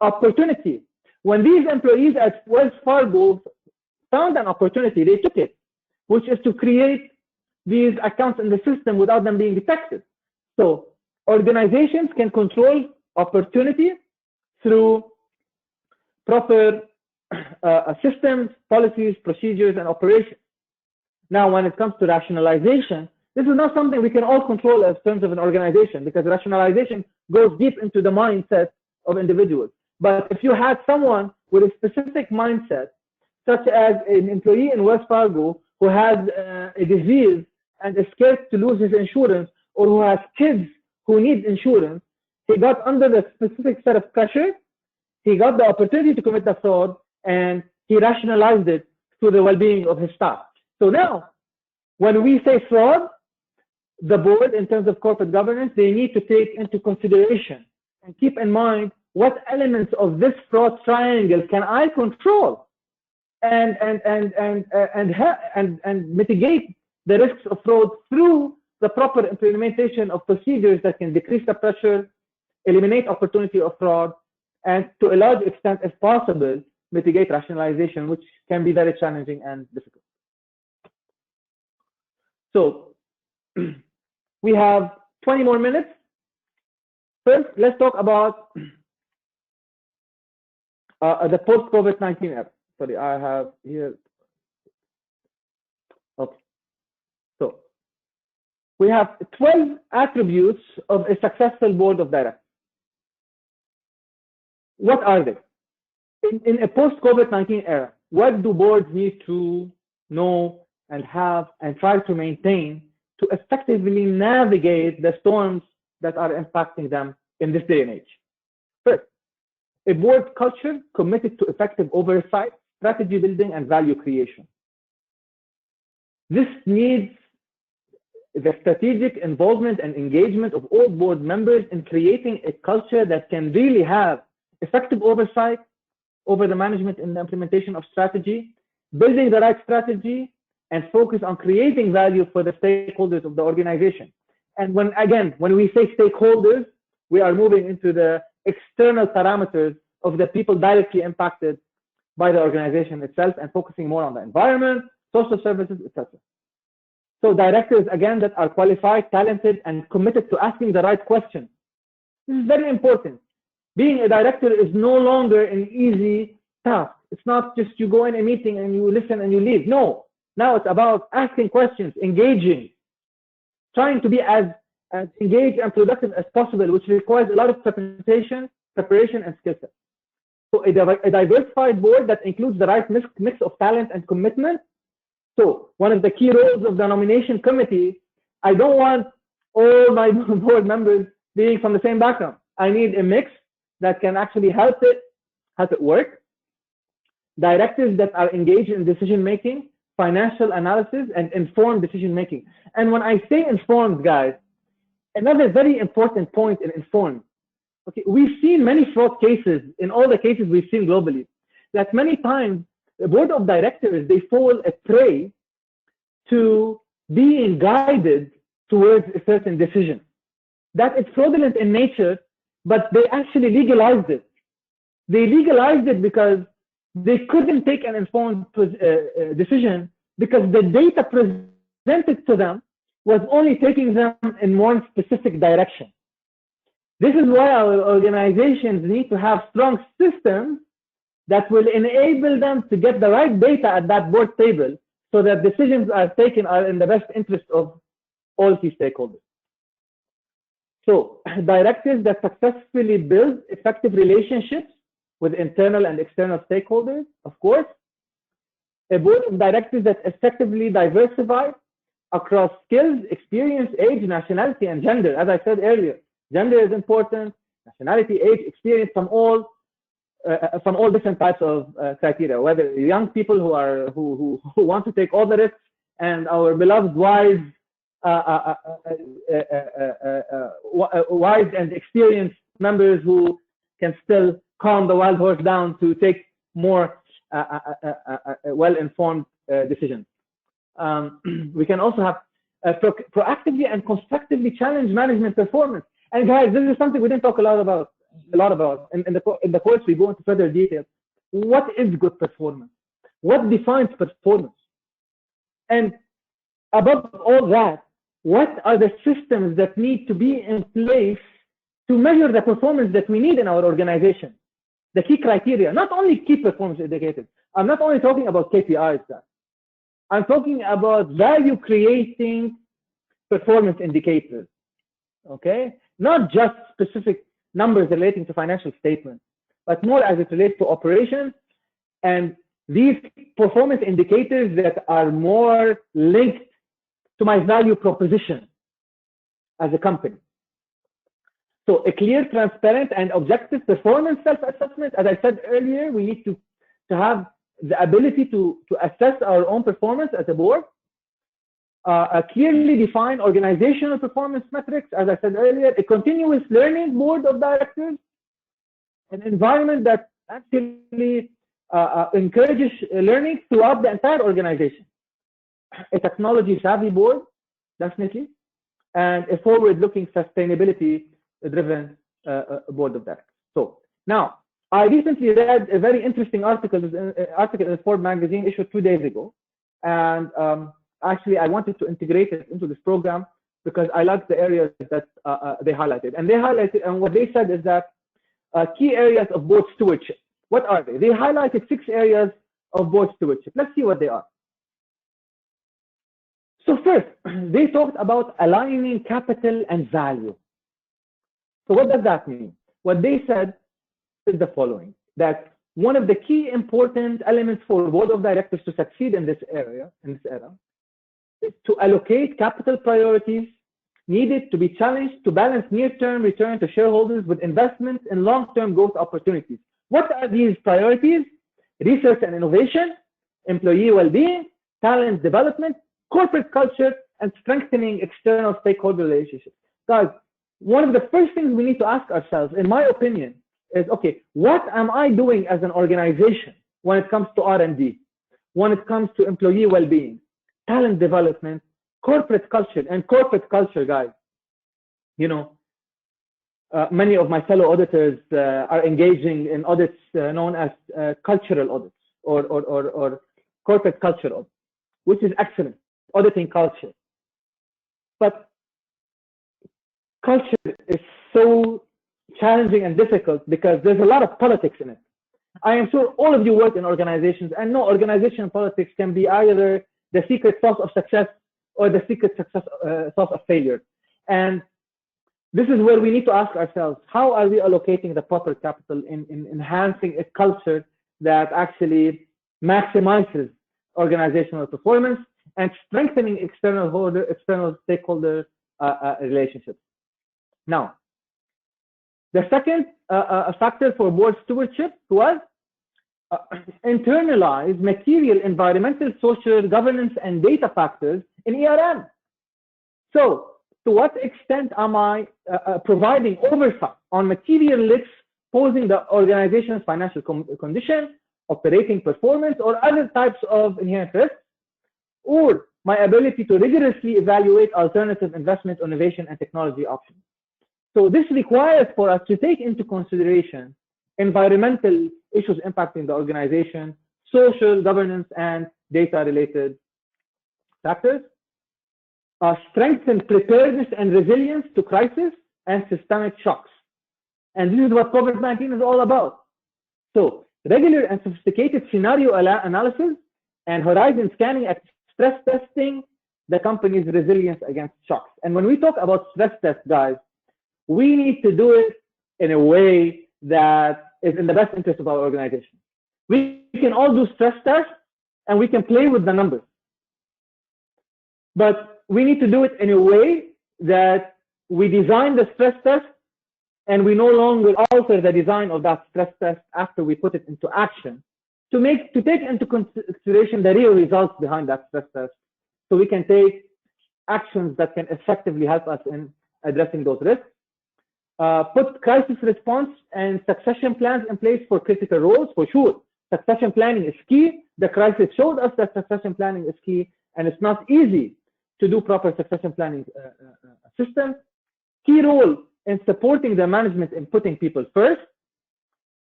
Opportunity. When these employees at Wells Fargo found an opportunity, they took it, which is to create these accounts in the system without them being detected. So organizations can control opportunity through proper systems, policies, procedures, and operations. Now, when it comes to rationalization, this is not something we can all control as terms of an organization, because rationalization goes deep into the mindset of individuals. But if you had someone with a specific mindset, such as an employee in Wells Fargo who has a disease and is scared to lose his insurance, or who has kids who need insurance, he got under the specific set of pressure, he got the opportunity to commit the fraud, and he rationalized it to the well-being of his staff. So now, when we say fraud, the board, in terms of corporate governance, they need to take into consideration and keep in mind what elements of this fraud triangle can I control and mitigate the risks of fraud through the proper implementation of procedures that can decrease the pressure, eliminate opportunity of fraud, and to a large extent, if possible, mitigate rationalization, which can be very challenging and difficult. So we have 20 more minutes. First, let's talk about the post-COVID-19 era. Sorry, I have here. Okay. So we have 12 attributes of a successful board of directors. What are they? In a post-COVID-19 era, what do boards need to know and have and try to maintain to effectively navigate the storms that are impacting them in this day and age? First, a board culture committed to effective oversight, strategy building, and value creation. This needs the strategic involvement and engagement of all board members in creating a culture that can really have effective oversight over the management and the implementation of strategy, building the right strategy, and focus on creating value for the stakeholders of the organization. And when we say stakeholders, we are moving into the external parameters of the people directly impacted by the organization itself and focusing more on the environment, social services, etc. So directors, again, that are qualified, talented, and committed to asking the right questions. This is very important. Being a director is no longer an easy task. It's not just you go in a meeting and you listen and you leave. No, now it's about asking questions, engaging, trying to be as engaged and productive as possible, which requires a lot of preparation and skill set. So a diversified board that includes the right mix of talent and commitment. So one of the key roles of the nomination committee, I don't want all my board members being from the same background. I need a mix that can actually help it work. Directors that are engaged in decision making, financial analysis, and informed decision making. And when I say informed, guys, another very important point in informed. Okay, we've seen many fraud cases in all the cases we've seen globally, that many times the board of directors, they fall a prey to being guided towards a certain decision. That it's fraudulent in nature, but they actually legalized it. They legalized it because they couldn't take an informed decision because the data presented to them was only taking them in one specific direction. This is why our organizations need to have strong systems that will enable them to get the right data at that board table so that decisions are taken are in the best interest of all key stakeholders. So directors that successfully build effective relationships with internal and external stakeholders, of course. A board of directors that effectively diversify across skills, experience, age, nationality, and gender. As I said earlier, gender is important, nationality, age, experience from all different types of criteria, whether young people who want to take all the risks, and our beloved wise and experienced members who can still calm the wild horse down to take more well-informed decisions. We can also have proactively and constructively challenge management performance. And guys, this is something we didn't talk a lot about. In the course, we go into further detail. What is good performance? What defines performance? And above all that, what are the systems that need to be in place to measure the performance that we need in our organization? The key criteria, not only key performance indicators. I'm not only talking about KPIs, guys. I'm talking about value creating performance indicators, okay? Not just specific numbers relating to financial statements, but more as it relates to operations and these performance indicators that are more linked to my value proposition as a company. So a clear, transparent, and objective performance self-assessment. As I said earlier, we need to have the ability to assess our own performance as a board. A clearly defined organizational performance metrics, as I said earlier, a continuous learning board of directors, an environment that actually encourages learning throughout the entire organization. A technology-savvy board, definitely, and a forward-looking, sustainability-driven board of directors. So now, I recently read a very interesting article in Forbes magazine issued 2 days ago, and actually I wanted to integrate it into this program because I like the areas that they highlighted. And what they said is that key areas of board stewardship. What are they? They highlighted 6 areas of board stewardship. Let's see what they are. So first, they talked about aligning capital and value. So what does that mean? What they said is the following, that one of the key important elements for board of directors to succeed in this era, is to allocate capital priorities needed to be challenged to balance near-term return to shareholders with investments in long-term growth opportunities. What are these priorities? Research and innovation, employee well-being, talent development, corporate culture, and strengthening external stakeholder relationships. Guys, one of the first things we need to ask ourselves, in my opinion, is, okay, what am I doing as an organization when it comes to R&D, when it comes to employee well-being, talent development, corporate culture? And corporate culture, guys, you know, many of my fellow auditors are engaging in audits known as cultural audits or corporate culture audits, which is excellent, auditing culture. But culture is so challenging and difficult because there's a lot of politics in it. I am sure all of you work in organizations and know organizational politics can be either the secret sauce of success or the secret sauce of failure. And this is where we need to ask ourselves, how are we allocating the proper capital in enhancing a culture that actually maximizes organizational performance and strengthening external stakeholder relationships. Now, the second factor for board stewardship was internalize material, environmental, social, governance, and data factors in ERM. So, to what extent am I providing oversight on material risks posing the organization's financial condition, operating performance, or other types of inherent risks, or my ability to rigorously evaluate alternative investment, innovation, and technology options? So this requires for us to take into consideration environmental issues impacting the organization, social, governance, and data-related factors, strengthen preparedness and resilience to crisis and systemic shocks. And this is what COVID-19 is all about. So regular and sophisticated scenario analysis and horizon scanning at stress testing the company's resilience against shocks. And when we talk about stress tests, guys, we need to do it in a way that is in the best interest of our organization. We can all do stress tests and we can play with the numbers. But we need to do it in a way that we design the stress test and we no longer alter the design of that stress test after we put it into action to take into consideration the real results behind that stress test, so we can take actions that can effectively help us in addressing those risks. Put crisis response and succession plans in place for critical roles, for sure. Succession planning is key. The crisis showed us that succession planning is key, and it's not easy to do proper succession planning system. Key role in supporting the management in putting people first.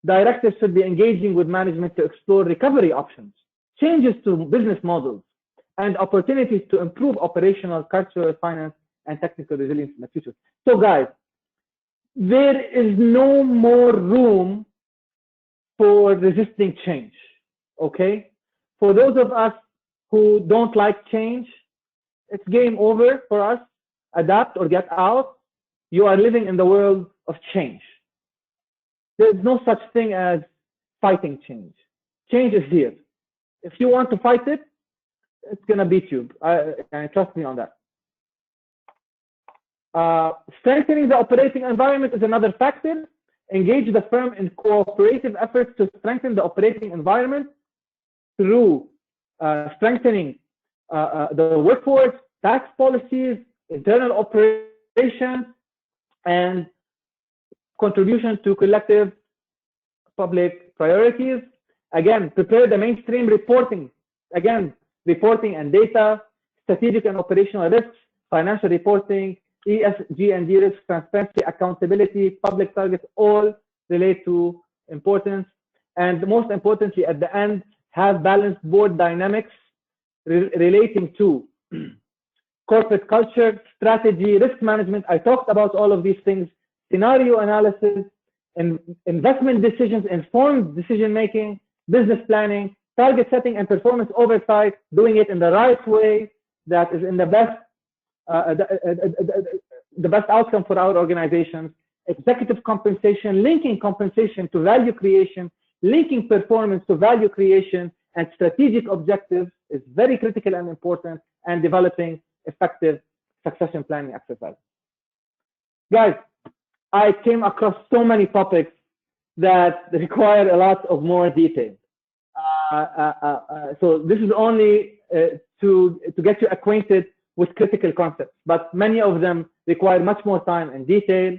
Directors should be engaging with management to explore recovery options, changes to business models, and opportunities to improve operational, cultural, finance, and technical resilience in the future. So guys, there is no more room for resisting change, okay? For those of us who don't like change, it's game over for us. Adapt or get out. You are living in the world of change. There's no such thing as fighting change. Change is here. If you want to fight it, it's going to beat you. Trust me on that. Strengthening the operating environment is another factor. Engage the firm in cooperative efforts to strengthen the operating environment through strengthening the workforce, tax policies, internal operations, and contribution to collective public priorities. Again, prepare the mainstream reporting. Again, reporting and data, strategic and operational risks, financial reporting, ESG and D risk, transparency, accountability, public targets, all relate to importance. And most importantly, at the end, have balanced board dynamics relating to corporate culture, strategy, risk management. I talked about all of these things, scenario analysis, investment decisions, informed decision making, business planning, target setting and performance oversight, doing it in the right way that is in the best outcome for our organizations, executive compensation, linking compensation to value creation, linking performance to value creation, and strategic objectives is very critical and important, and developing effective succession planning exercises. Guys, I came across so many topics that require a lot of more detail. So this is only to get you acquainted with critical concepts, but many of them require much more time and detail.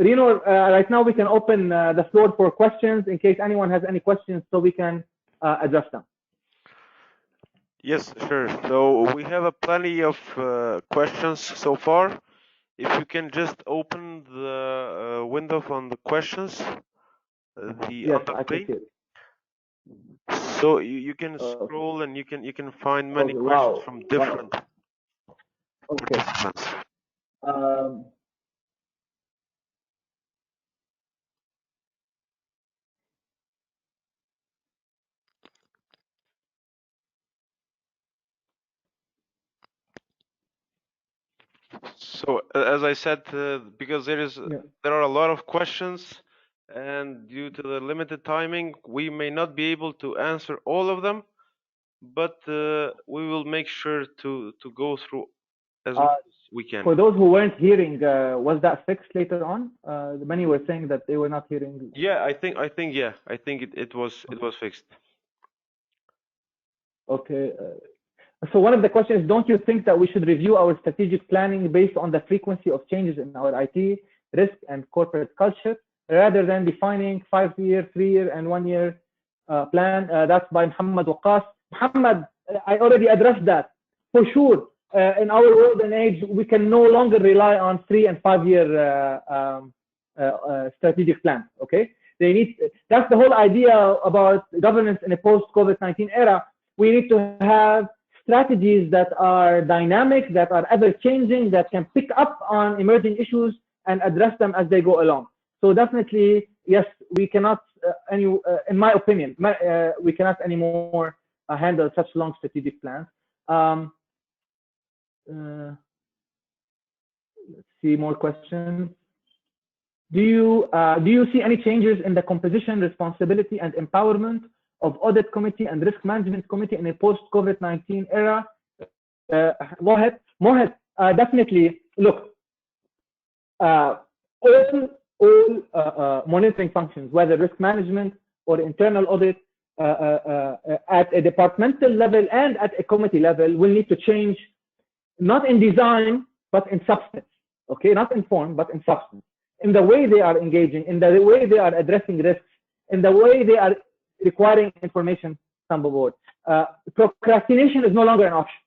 Rino, right now we can open the floor for questions in case anyone has any questions, so we can address them. Yes, sure. So we have plenty of questions so far. If you can just open the window on the questions, Yes, I can see it. So you can scroll and you can find many questions from different participants. So as I said, because there are a lot of questions, and due to the limited timing, we may not be able to answer all of them, but we will make sure to go through as much as we can. For those who weren't hearing, was that fixed later on? Many were saying that they were not hearing. Yeah, I think it was fixed. Okay. So one of the questions, don't you think that we should review our strategic planning based on the frequency of changes in our IT, risk, and corporate culture, rather than defining 5-year, 3-year, and 1-year plan? That's by Muhammad Waqas. Muhammad, I already addressed that. For sure, in our world and age, we can no longer rely on 3- and 5-year strategic plans, okay? That's the whole idea about governance in a post-COVID-19 era. We need to have strategies that are dynamic, that are ever-changing, that can pick up on emerging issues and address them as they go along. So definitely, yes, we cannot, in my opinion, we cannot anymore handle such long strategic plans. Let's see more questions. Do you see any changes in the composition, responsibility, and empowerment of Audit Committee and Risk Management Committee in a post-COVID-19 era? Mohed, definitely. Look, all monitoring functions, whether risk management or internal audit, at a departmental level and at a committee level, will need to change, not in design, but in substance. Okay, not in form, but in substance. In the way they are engaging, in the way they are addressing risks, in the way they are requiring information from the board. Procrastination is no longer an option.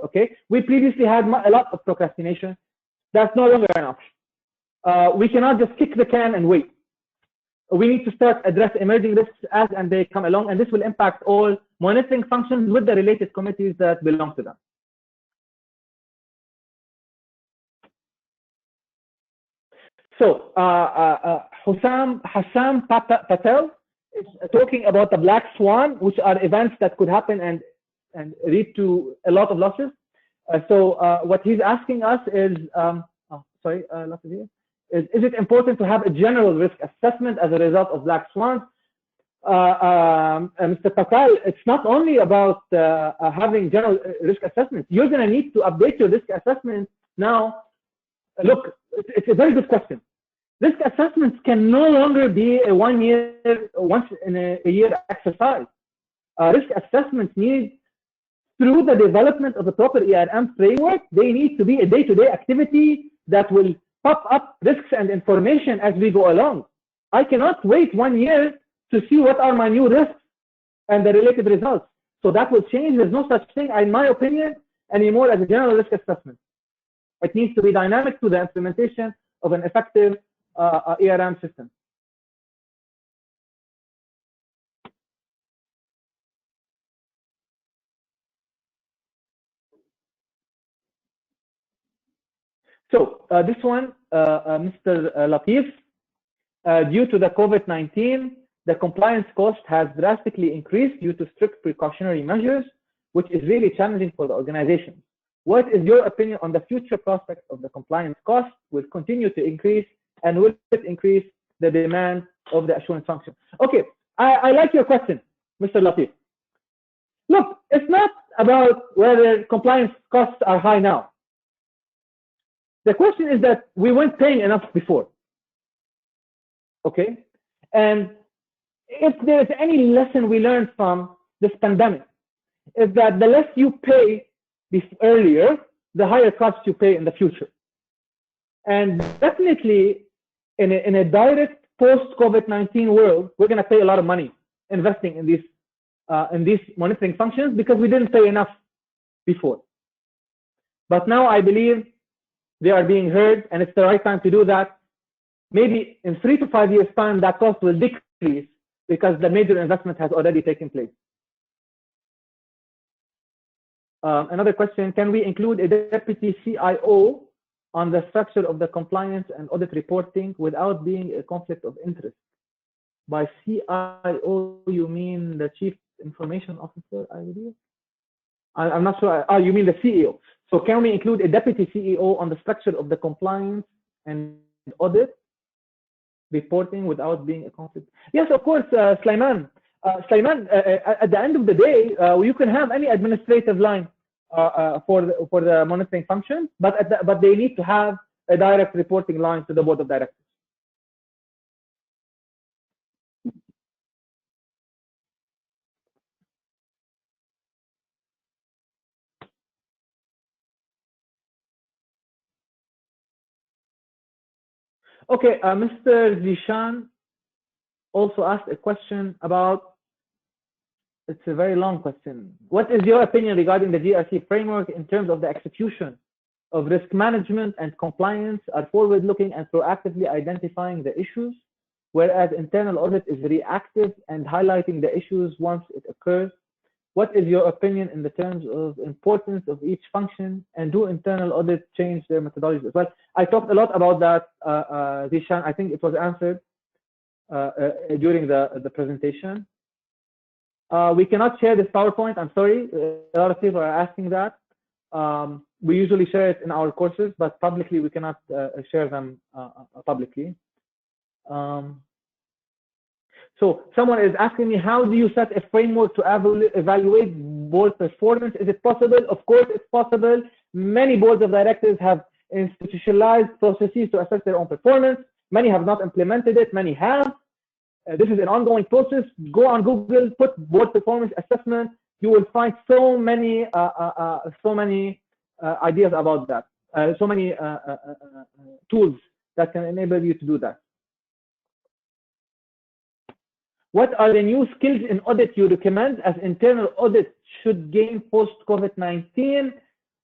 Okay, we previously had a lot of procrastination. That's no longer an option. We cannot just kick the can and wait. We need to start address emerging risks as and they come along, and this will impact all monitoring functions with the related committees that belong to them. So Hassan Patel is talking about the black swan, which are events that could happen and lead to a lot of losses. So what he's asking us is, is it important to have a general risk assessment as a result of black swans? Mr. Patel, it's not only about having general risk assessment. You're going to need to update your risk assessment now. Look, it's a very good question. Risk assessments can no longer be a once in a year exercise. Risk assessments need, through the development of a proper ERM framework, they need to be a day-to-day activity that will pop up risks and information as we go along. I cannot wait 1 year to see what are my new risks and the related results. So that will change. There's no such thing, in my opinion, anymore as a general risk assessment. It needs to be dynamic to the implementation of an effective ERM system. So this one, Mr. Latif, due to the COVID-19, the compliance cost has drastically increased due to strict precautionary measures, which is really challenging for the organization. What is your opinion on the future prospects of the compliance cost will continue to increase, and will it increase the demand of the assurance function? Okay, I like your question, Mr. Latif. Look, it's not about whether compliance costs are high now. The question is that we weren't paying enough before. Okay, and if there's any lesson we learned from this pandemic, is that the less you pay earlier, the higher costs you pay in the future. And definitely, in a direct post-COVID-19 world, we're going to pay a lot of money investing in these monitoring functions because we didn't pay enough before. But now I believe they are being heard, and it's the right time to do that. Maybe in 3 to 5 years' time, that cost will decrease because the major investment has already taken place. Another question, can we include a deputy CIO on the structure of the compliance and audit reporting without being a conflict of interest? By CIO, you mean the Chief Information Officer, I believe? I'm not sure. Oh, you mean the CEO. So can we include a deputy CEO on the structure of the compliance and audit reporting without being a conflict? Yes, of course, Sulaiman. Sulaiman, at the end of the day, you can have any administrative line for the monitoring function, but they need to have a direct reporting line to the board of directors. Okay, Mr. Zishan also asked a question about, it's a very long question. What is your opinion regarding the GRC framework in terms of the execution of risk management and compliance are forward-looking and proactively identifying the issues, whereas internal audit is reactive and highlighting the issues once it occurs? What is your opinion in the terms of importance of each function, and do internal audit change their methodologies as well? I talked a lot about that, Zishan. I think it was answered during the presentation. We cannot share this PowerPoint. I'm sorry. A lot of people are asking that. We usually share it in our courses, but publicly we cannot share them publicly. So someone is asking me, how do you set a framework to evaluate board performance? Is it possible? Of course, it's possible. Many boards of directors have institutionalized processes to assess their own performance. Many have not implemented it. Many have. This is an ongoing process. Go on Google, put board performance assessment. You will find so many ideas about that. So many tools that can enable you to do that. What are the new skills in audit you recommend as internal audit should gain post-COVID-19?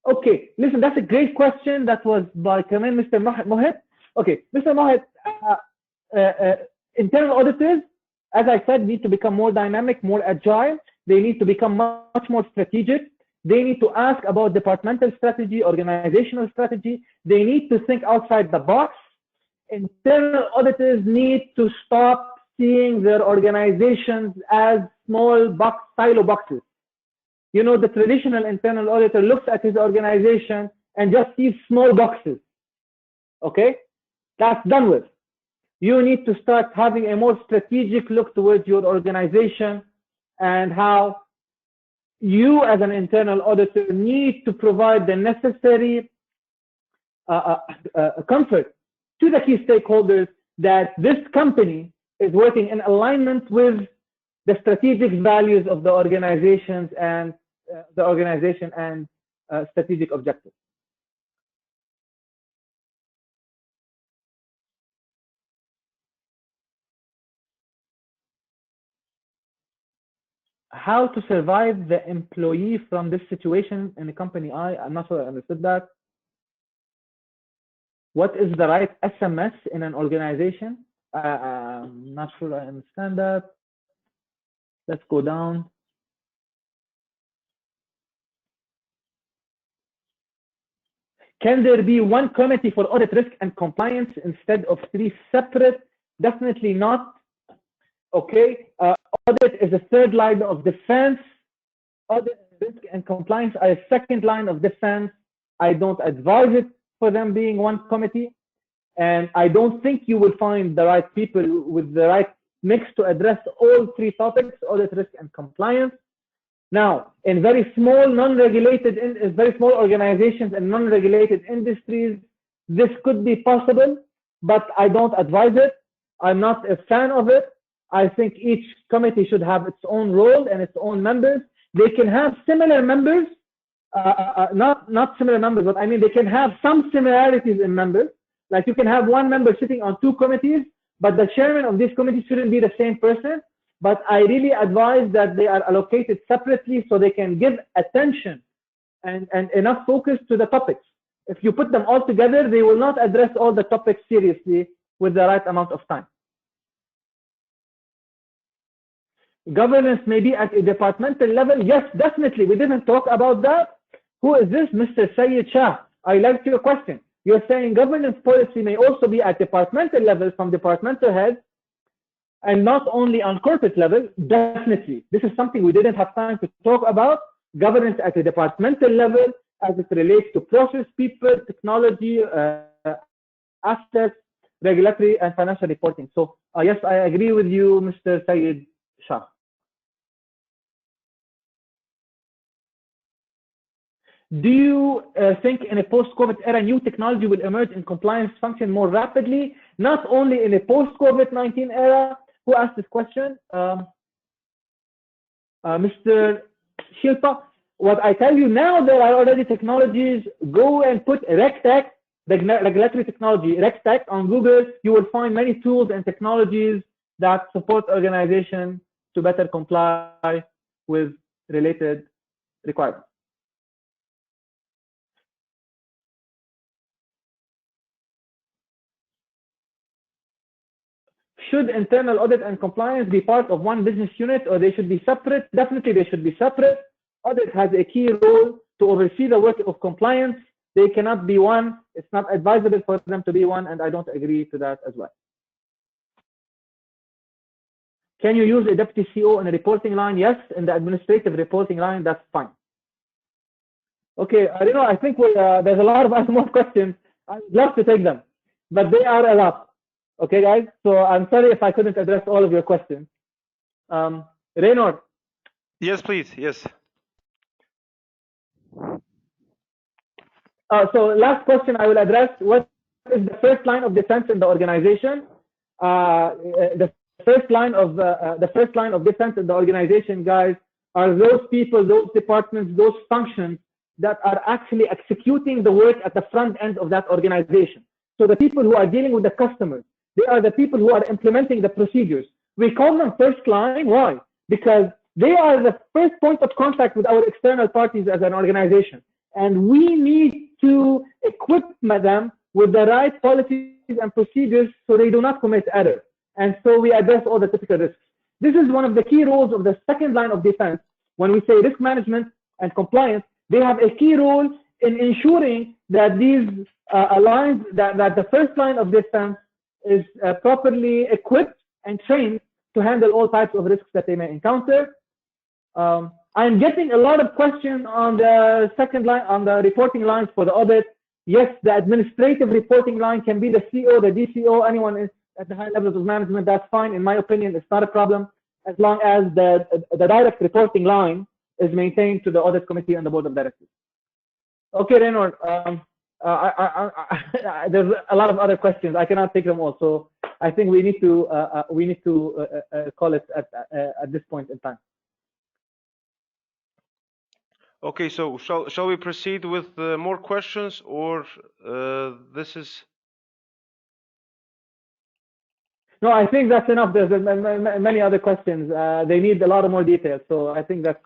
Okay, listen, that's a great question. That was by Mr. Mohit. Okay, Mr. Mohit, internal auditors, as I said, need to become more dynamic, more agile. They need to become much more strategic. They need to ask about departmental strategy, organizational strategy. They need to think outside the box. Internal auditors need to stop seeing their organizations as small silo boxes. You know, the traditional internal auditor looks at his organization and just sees small boxes. Okay, that's done with. You need to start having a more strategic look towards your organization and how you as an internal auditor need to provide the necessary comfort to the key stakeholders that this company is working in alignment with the strategic values of the organizations and strategic objectives. how to survive the employee from this situation in the company I'm not sure I understood that. What is the right SMS in an organization? I'm not sure I understand that. Let's go down. Can there be one committee for audit risk and compliance instead of 3 separate? Definitely not. Okay, audit is a third line of defense. Audit, risk, and compliance are a second line of defense. I don't advise it for them being one committee. And I don't think you will find the right people with the right mix to address all 3 topics, audit, risk, and compliance. Now, in very small, non-regulated, very small organizations and non-regulated industries, this could be possible, but I don't advise it. I'm not a fan of it. I think each committee should have its own role and its own members. They can have similar members, not similar members, but I mean they can have some similarities in members. Like you can have one member sitting on 2 committees, but the chairman of this committee shouldn't be the same person. But I really advise that they are allocated separately so they can give attention and enough focus to the topics. If you put them all together, they will not address all the topics seriously with the right amount of time. Governance may be at a departmental level. Yes, definitely. We didn't talk about that. Who is this? Mr. Sayyid Shah. I liked your question. You're saying governance policy may also be at departmental level from departmental heads and not only on corporate level. Definitely. This is something we didn't have time to talk about. Governance at a departmental level as it relates to process, people, technology, assets, regulatory, and financial reporting. So yes, I agree with you, Mr. Sayyid Shah. Do you think in a post-COVID era, new technology will emerge and compliance function more rapidly? Not only in a post-COVID-19 era. Who asked this question? Mr. Shilpa. What I tell you now, there are already technologies. Go and put RegTech, the regulatory technology, RegTech on Google. You will find many tools and technologies that support organizations to better comply with related requirements. Should internal audit and compliance be part of one business unit or they should be separate? Definitely they should be separate. Audit has a key role to oversee the work of compliance. They cannot be one. It's not advisable for them to be one, and I don't agree to that as well. Can you use a deputy CEO in a reporting line? Yes, in the administrative reporting line, that's fine. Okay, I think there's a lot of more questions. I'd love to take them, but they are a lot. Okay, guys, so I'm sorry if I couldn't address all of your questions. Reynor. Yes, please, yes. So last question I will address, what is the first line of defense in the organization? The first line of defense in the organization, guys, are those people, those departments, those functions that are actually executing the work at the front end of that organization. So the people who are dealing with the customers, they are the people who are implementing the procedures. We call them first line. Why? Because they are the first point of contact with our external parties as an organization. And we need to equip them with the right policies and procedures so they do not commit error. And so we address all the typical risks. This is one of the key roles of the second line of defense. When we say risk management and compliance, they have a key role in ensuring that these lines, that the first line of defense is properly equipped and trained to handle all types of risks that they may encounter. I'm getting a lot of questions on the second line, on the reporting lines for the audit. Yes, the administrative reporting line can be the CEO, the DCO, anyone at the high levels of management. That's fine. In my opinion, it's not a problem as long as the direct reporting line is maintained to the audit committee and the board of directors. Okay, Reynor, there's a lot of other questions. I cannot take them all, so I think we need to call it at this point in time. Okay, so shall we proceed with more questions, or this is? No, I think that's enough. There's many other questions. They need a lot of more details. So I think that's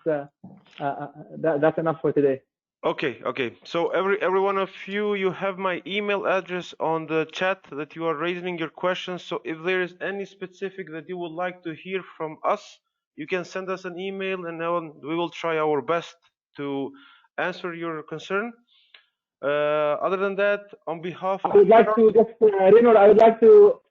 enough for today. Okay. So every one of you, you have my email address on the chat that you are raising your questions. So if there is any specific that you would like to hear from us, you can send us an email, and we will try our best to answer your concern. Other than that, on behalf of I would like to just, Reynor, I would like to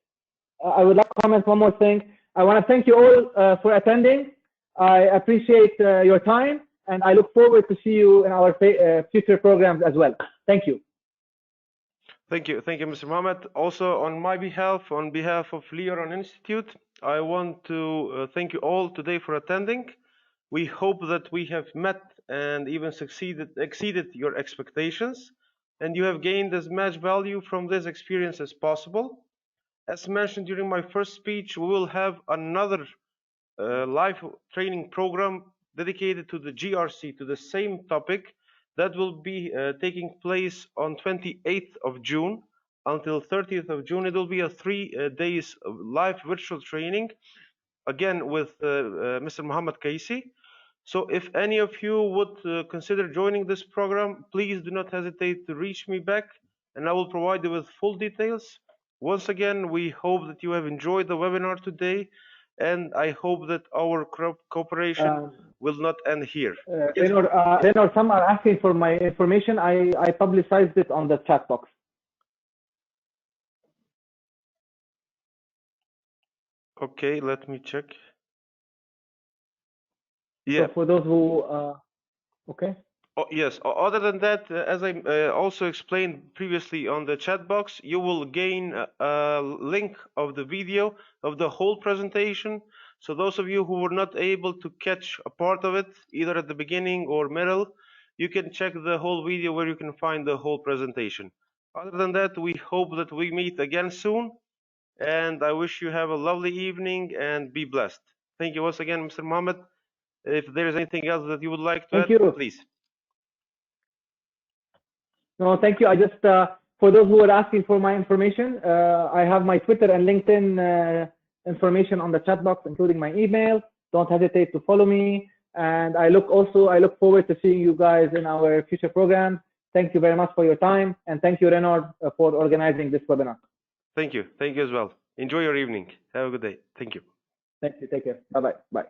comment one more thing. I want to thank you all for attending. I appreciate your time, and I look forward to see you in our future programs as well. Thank you. Thank you, Mr. Mohammed. Also, on my behalf, on behalf of Leon Institute, I want to thank you all today for attending. We hope that we have met and even exceeded your expectations, and you have gained as much value from this experience as possible. As mentioned during my first speech, we will have another live training program dedicated to the GRC, to the same topic, that will be taking place on 28th of June until 30th of June. It will be a 3 days live virtual training, again with Mr. Mohammed Kaisi. So if any of you would consider joining this program, please do not hesitate to reach me back, and I will provide you with full details. Once again, we hope that you have enjoyed the webinar today, and I hope that our cooperation will not end here. Reynor, some are asking for my information. I publicized it on the chat box. Okay, let me check. Yeah. So for those who, okay. Oh, yes. Other than that, as I also explained previously on the chat box, you will gain a link of the video of the whole presentation. So those of you who were not able to catch a part of it, either at the beginning or middle, you can check the whole video where you can find the whole presentation. Other than that, we hope that we meet again soon, and I wish you have a lovely evening and be blessed. Thank you once again, Mr. Mohammed. If there is anything else that you would like to add, please. No, thank you. I just, for those who are asking for my information, I have my Twitter and LinkedIn information on the chat box, including my email. Don't hesitate to follow me. And I look forward to seeing you guys in our future programs. Thank you very much for your time. And thank you, Reynor, for organizing this webinar. Thank you. Thank you as well. Enjoy your evening. Have a good day. Thank you. Thank you. Take care. Bye-bye. Bye.